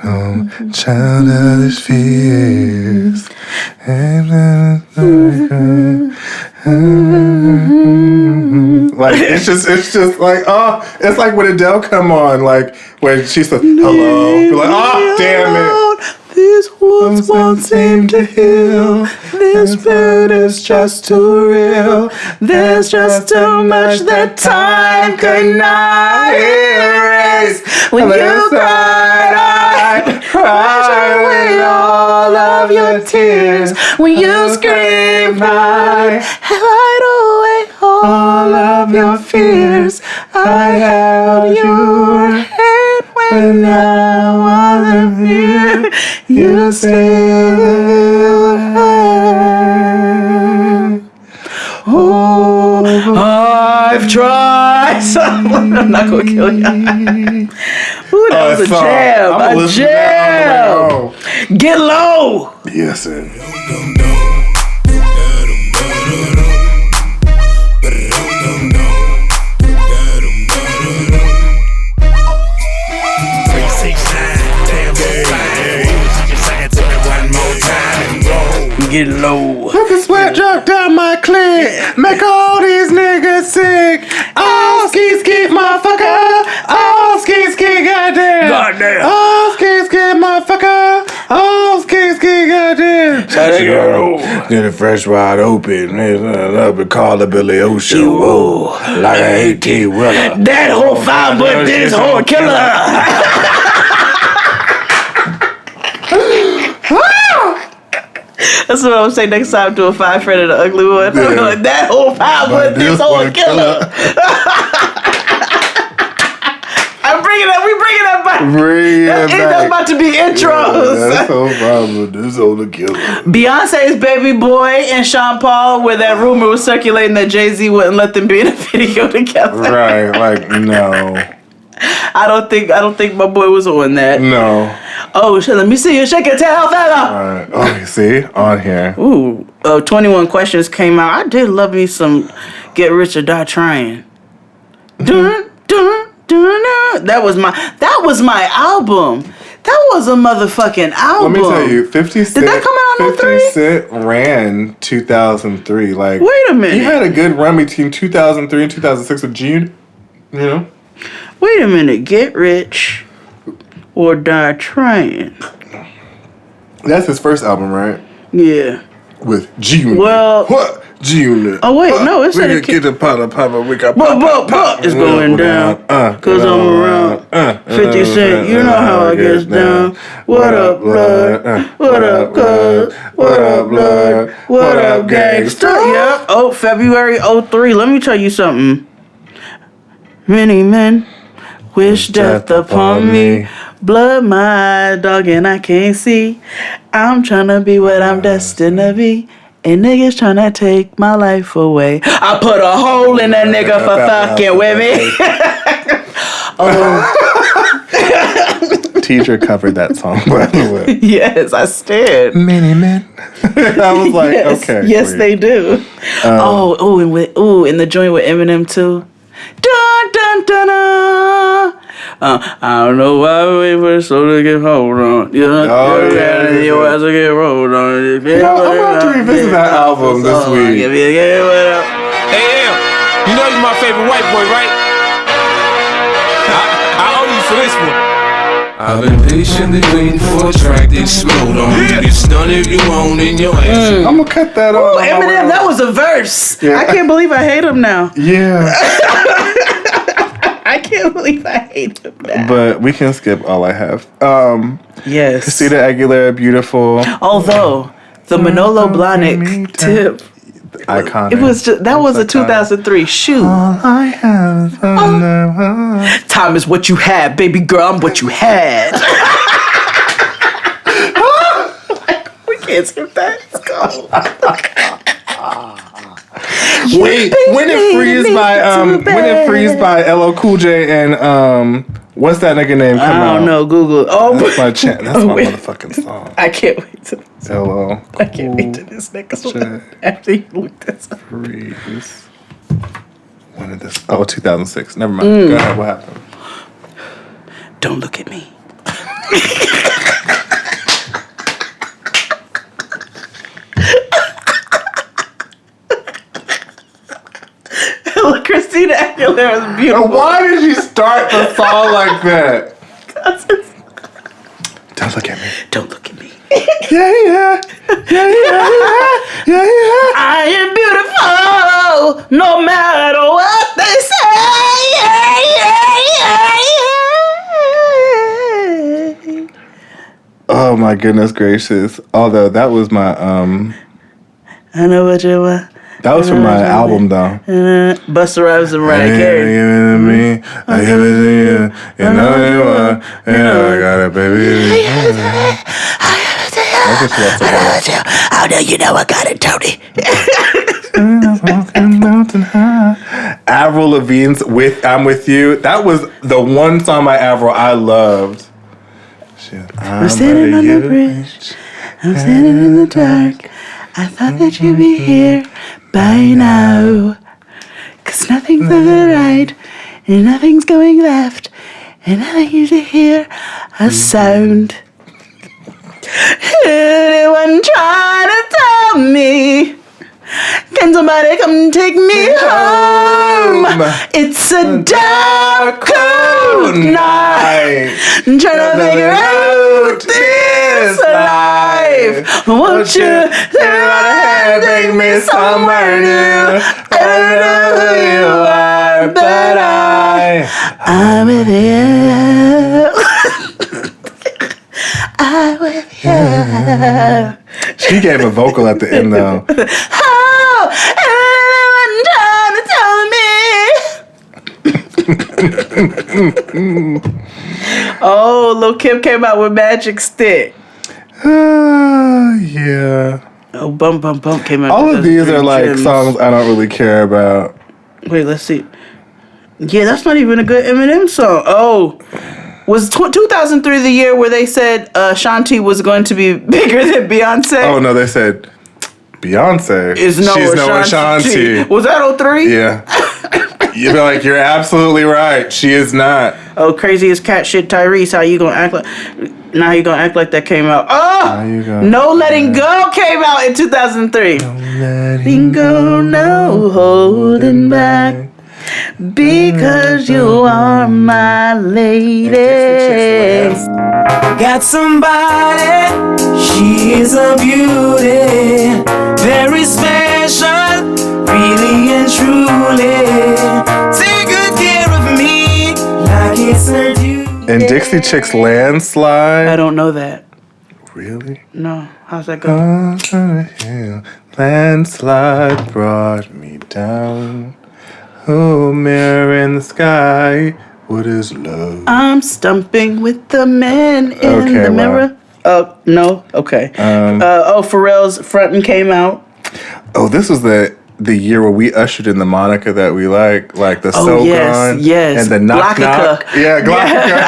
No childish fears. Like it's just like it's like when Adele come on, like when she said hello, you're like damn it. These wounds won't seem to heal. This pain is just too real. There's just too much that time could not erase. When you cried, I cried away all of your tears. When you screamed, I hid away all of your fears. I held your hand when I wasn't here. You still have life tries. I'm not gonna kill you. Ooh, that was a jam. A jam. Get low. Yes, sir. Get low. Let the sweat drop down my clit. Make all these niggas sick. Oh, ski, motherfucker. Oh, ski, goddamn. Goddamn. Oh, ski, motherfucker. Oh, ski, goddamn. Get it fresh wide open. Up and call the Billy Ocean. Whoa. Like an 18 wheeler. That whole fine, but this whole killer. That's what I'm saying next time to a fine friend and an ugly one. Yeah. Like, that whole fine, but this whole killer. I'm bringing that. We bringing that back. Bring it back. That's about to be intros. Yeah, that's no problem. This old the killer. Beyonce's Baby Boy and Sean Paul, where that rumor was circulating that Jay-Z wouldn't let them be in a video together. Right, like no. I don't think my boy was on that. No. Oh shit! Let me see you shake your tail, fella. Alright. Oh, see? On here. Ooh. 21 Questions came out. I did love me some Get Rich or Die Trying. Dun, dun, dun, dun. That was my album. That was a motherfucking album. Let me tell you, 50 Cent. Did that come out on 50 Cent ran 2003. Like, wait a minute. He had a good run between 2003 and 2006 with Gene. You know? Wait a minute. Get Rich or Die Trying. That's his first album, right? Yeah. With G-Unit. Well, what? G-Unit. Oh wait, no, it's we a can get the papa. We got pop. It's going down. Cause I'm around 50 Cent. You know how I get down. What up, blood? What up, cuz? What up, blood? What up, gangsta? Yep. Oh, February 03. Let me tell you something. Many men wish death upon me. Blood my dog and I can't see. I'm tryna be what I'm destined to be. And niggas tryna take my life away. I put a hole in a nigga for fucking with me. Oh. Teacher covered that song, by the way. Yes, I stared. Many men. I was like, yes, okay. Yes, wait. they do. And the joint with Eminem too. Dun dun dun dun. I don't know why we wait for the soul to get hold on. You have to get rolled on. I'm about to revisit that album this week. Hey, you know you're my favorite white boy, right? I owe you for this one. I've been patiently waiting for a track to explode on. You get stunned if you own in your ass. I'm gonna cut that off. Eminem, that was a verse. Yeah. I can't believe I hate him now. Yeah. I can't believe I hate him now. But we can skip All I Have. Yes. Christina Aguilera, Beautiful. Although the Manolo Blahnik tip. Iconic. It was just, that was a 2003 shoot. All I have is Time is what you had, baby girl. I'm what you had. We can't skip that. Let's go. Wait, When It Freeze by LL Cool J and what's that nigga name? I don't know. Google. Oh, that's my motherfucking song. I can't wait to. LL. I can't wait to this next one. After you look this up. Freeze. When did this? Oh, 2006. Never mind. Go ahead. What happened? Don't look at me. Christina Aguilera is beautiful. Why did you start the song like that? Don't look at me. Don't look at me. Yeah. I am beautiful, no matter what they say. Oh my goodness gracious! Although that was my I know what you want. That was from my album though. Busta Rhymes and Mariah Carey. Give it to me, I give it to you. You know you want, you know I got it, baby. Oh no, you know I got it, Tony. Mountain high. Avril Lavigne's I'm With You. That was the one song by Avril I loved. I'm standing on the bridge. I'm standing in the dark. I thought that you'd be here by now. 'Cause nothing's going right and nothing's going left. And I need to hear a sound. Anyone trying to tell me? Can somebody come take me home? It's a dark, cold night. I'm trying to figure out this life. Won't you turn around and take me somewhere new? I don't know who you are, but I'm with you. I'm with you. She gave a vocal at the end though. Oh, Lil' Kim came out with Magic Stick. Yeah. Oh, Bum Bum Bum came out. All of these are like songs I don't really care about. Wait, let's see. Yeah, that's not even a good Eminem song. Oh, was 2003 the year where they said Shanti was going to be bigger than Beyonce? Oh no, they said Beyonce. She's nowhere Shanti. Was that 03? Yeah. You'd be like, you're absolutely right. She is not. Oh, crazy as cat shit, Tyrese. How you gonna act like? Now you gonna act like that came out? Oh, No Letting Go came out in 2003. No letting go, no holding back, because you are my lady. Got somebody, she is a beauty, very special, really and truly. Take good care of me, like it's her duty. And Dixie Chicks Landslide. I don't know that. Really? No. How's that go? Landslide brought me down. Oh, mirror in the sky. What is love? I'm stumping with the man in the mirror. Oh, no? Okay. Pharrell's Frontin' came out. Oh, this was the year where we ushered in the Monica that we like the So Gone. Yes. And the Knock Knock. Yeah, Glockica.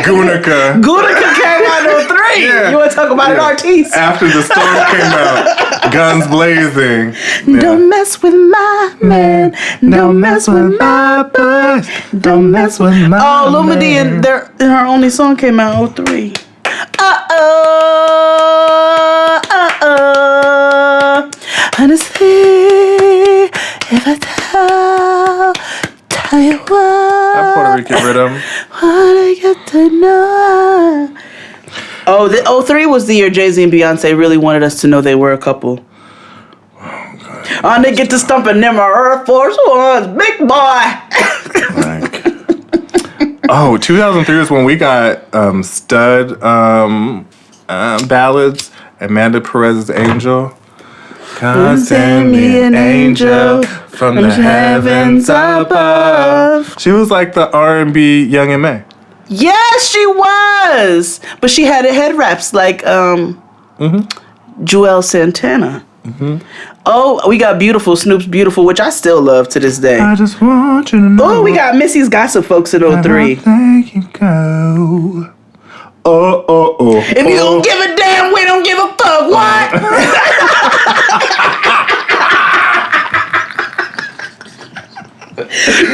Gunica. Gunica came out in 03. Yeah. You want to talk about an artiste? After the storm came out. Guns blazing. Yeah. Don't mess with my man. Don't mess with my boy. Don't mess with my man. Lil Madi and her only song came out in 03. Honestly, if I tell you what, That Puerto Rican rhythm. What I get to know. Oh, 03 was the year Jay-Z and Beyonce really wanted us to know they were a couple. They get to stumping them Air Force Ones, big boy. 2003 was when we got stud ballads. Amanda Perez's Angel. God send me an angel from the heavens above. She was like the R&B Young M.A. Yes, she was. But she had head wraps like Joel Santana. Mm-hmm. Oh, we got Beautiful, Snoop's Beautiful, which I still love to this day. I just want you to know. Oh, we got Missy's Gossip Folks in 03. Thank you, go. Oh. If you don't give a damn, we don't give a fuck. What?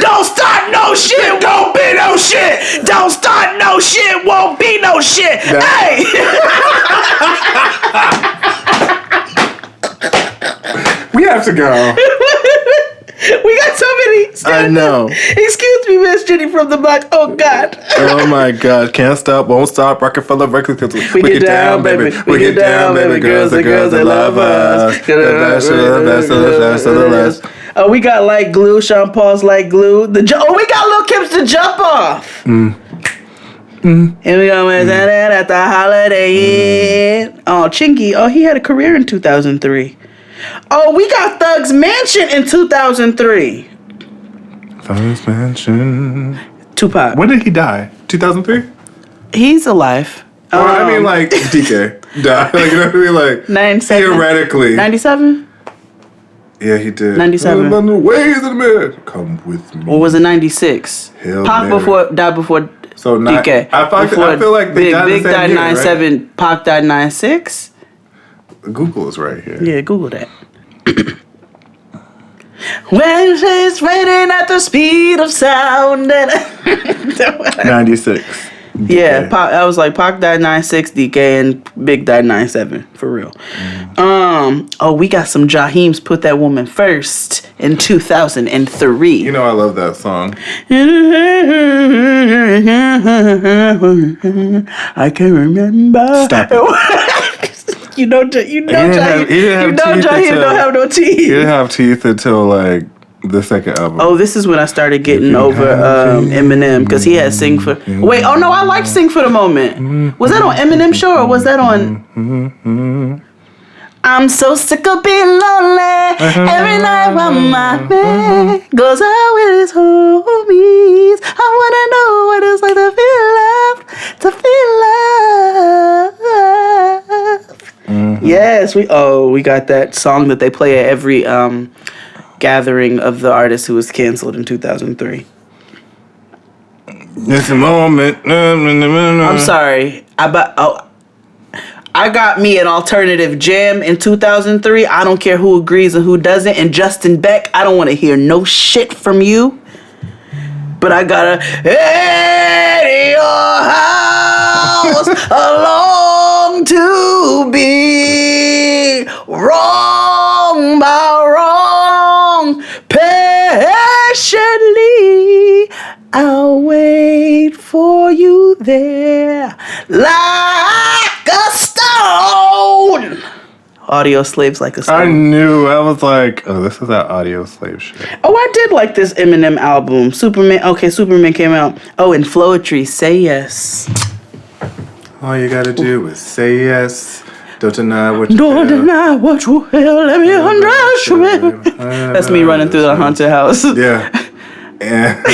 Don't start no shit, won't be no shit. Don't start no shit, won't be no shit. Hey! We have to go. We got so many. I know. Excuse me, Miss Jenny from the block. Oh, God. Oh, my God. Can't stop, won't stop. Rockefeller Records. We get down, baby. We get down, baby. Girls, the girls, they love us. The best of the best. Oh, we got Like Glue. Sean Paul's Like Glue. We got Lil' Kim's The Jump Off. And we go with that at the Holiday Inn. Oh, Chinky. Oh, he had a career in 2003. Oh, we got Thug's Mansion in 2003. Thug's Mansion. Tupac. When did he die? 2003? He's alive. I mean, like, DK died. Like, you know what I mean? Like, 97. theoretically. 97? Yeah, he did. 97. I'm on the ways of the man. Come with me. Or was it 96? Hell Pac Mary. died before So DK. I feel like they died Big the same died year, 97. right? Pac died 96. Google is right here. Yeah, Google that. When she's raining at the speed of sound. 96. Yeah, I was like, Pac died 96, DK, and Big died 97, for real. We got some Jaheim's Put That Woman First in 2003. You know I love that song. I can't remember. Stop it. Jaheim don't have no teeth. He didn't have teeth until like the second album. Oh, this is when I started getting over Eminem, because he had Sing for... Wait, oh no, I liked Sing for the Moment. Was that on Eminem show, or was that on... I'm so sick of being lonely. Every night while my man goes out with his homies, I wanna know what it's like to feel love. Yes, we got that song that they play at every gathering of the artist who was canceled in 2003. It's a moment. I'm sorry. I got me an alternative jam in 2003. I don't care who agrees and who doesn't. And Justin Beck, I don't want to hear no shit from you. But I got a at your house along to be wrong by wrong. Patiently I'll wait for you there like a stone. Audio Slaves like a stone. I knew. I was like, oh, this is that Audio Slave shit. Oh, I did like this Eminem album. Superman came out. Oh, and Floetry, Say Yes. All you gotta do is say yes. Don't deny what you Don't deny what you feel. Let me undress you. That's me running through the haunted house. Yeah. And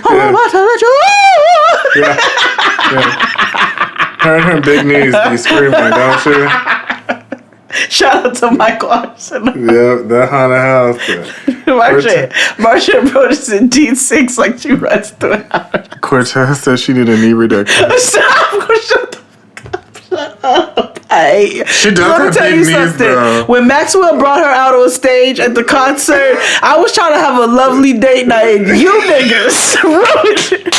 I'm about to let you. yeah. Her and her big knees be screaming, don't you? Shout out to Michael Arson. Yeah, that haunted house. Marsha approaches in D6 like she runs through the house. Cortez said she needed a knee reduction. Stop! Shut the fuck up. Shut up. She does have big knees, though. When Maxwell brought her out on stage at the concert, I was trying to have a lovely date night, and you niggas ruined it.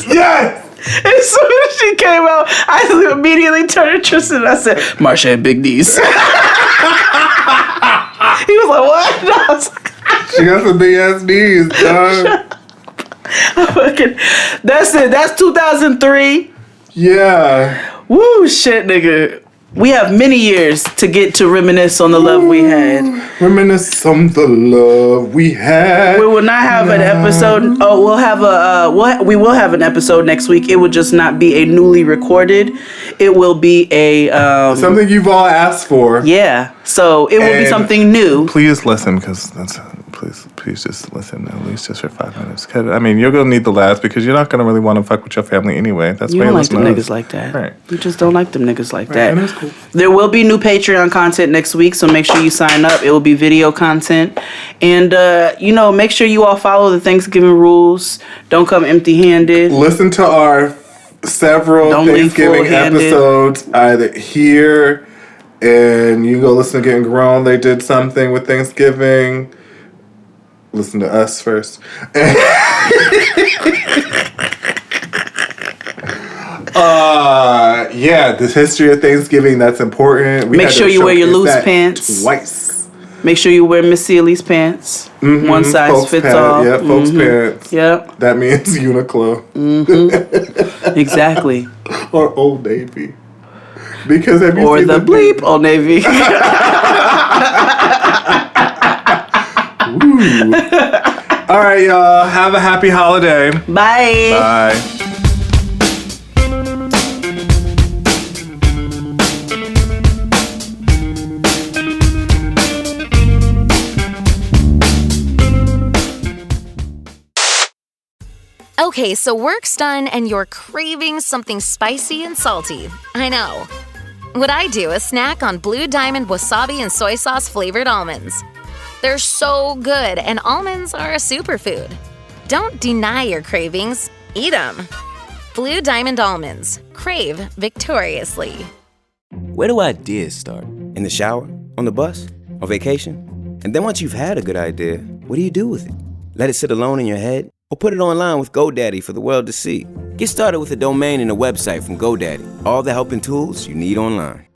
Yes! As soon as she came out, I immediately turned to Tristan and I said, Marsha had big knees. He was like, what? And I was like, she got some big ass knees, dog. That's it. That's 2003. Yeah. Woo, shit, nigga. We have many years to get to reminisce on the love we had. Reminisce on the love we had. We will not have an episode. Oh, we'll have we will have an episode next week. It will just not be a newly recorded. It will be a something you've all asked for. Yeah. So it will be something new. Please listen, because please just listen at least just for 5 minutes. 'Cause, I mean, you're gonna need the laughs because you're not gonna really want to fuck with your family anyway. That's you why don't you like them niggas like that. Right. You just don't like them niggas like that. And that's cool. There will be new Patreon content next week, so make sure you sign up. It will be video content, and make sure you all follow the Thanksgiving rules. Don't come empty-handed. Listen to our several Thanksgiving episodes either here, and you can go listen to Getting Grown. They did something with Thanksgiving. Listen to us first. The history of Thanksgiving, that's important. Make sure you wear your loose pants. Twice. Make sure you wear Miss Sealy's pants. Mm-hmm. One size folks fits pants. all. Yeah, folks pants. Yep. That means Uniqlo. Mm-hmm. Exactly. Or Old Navy. Because have you or seen the bleep Old Navy. All right, y'all. Have a happy holiday. Bye. Bye. Okay, so work's done and you're craving something spicy and salty. I know. What I do is snack on Blue Diamond wasabi and soy sauce flavored almonds. They're so good, and almonds are a superfood. Don't deny your cravings, eat them. Blue Diamond almonds. Crave victoriously. Where do ideas start? In the shower? On the bus? On vacation? And then once you've had a good idea, what do you do with it? Let it sit alone in your head? Or put it online with GoDaddy for the world to see? Get started with a domain and a website from GoDaddy. All the help and tools you need online.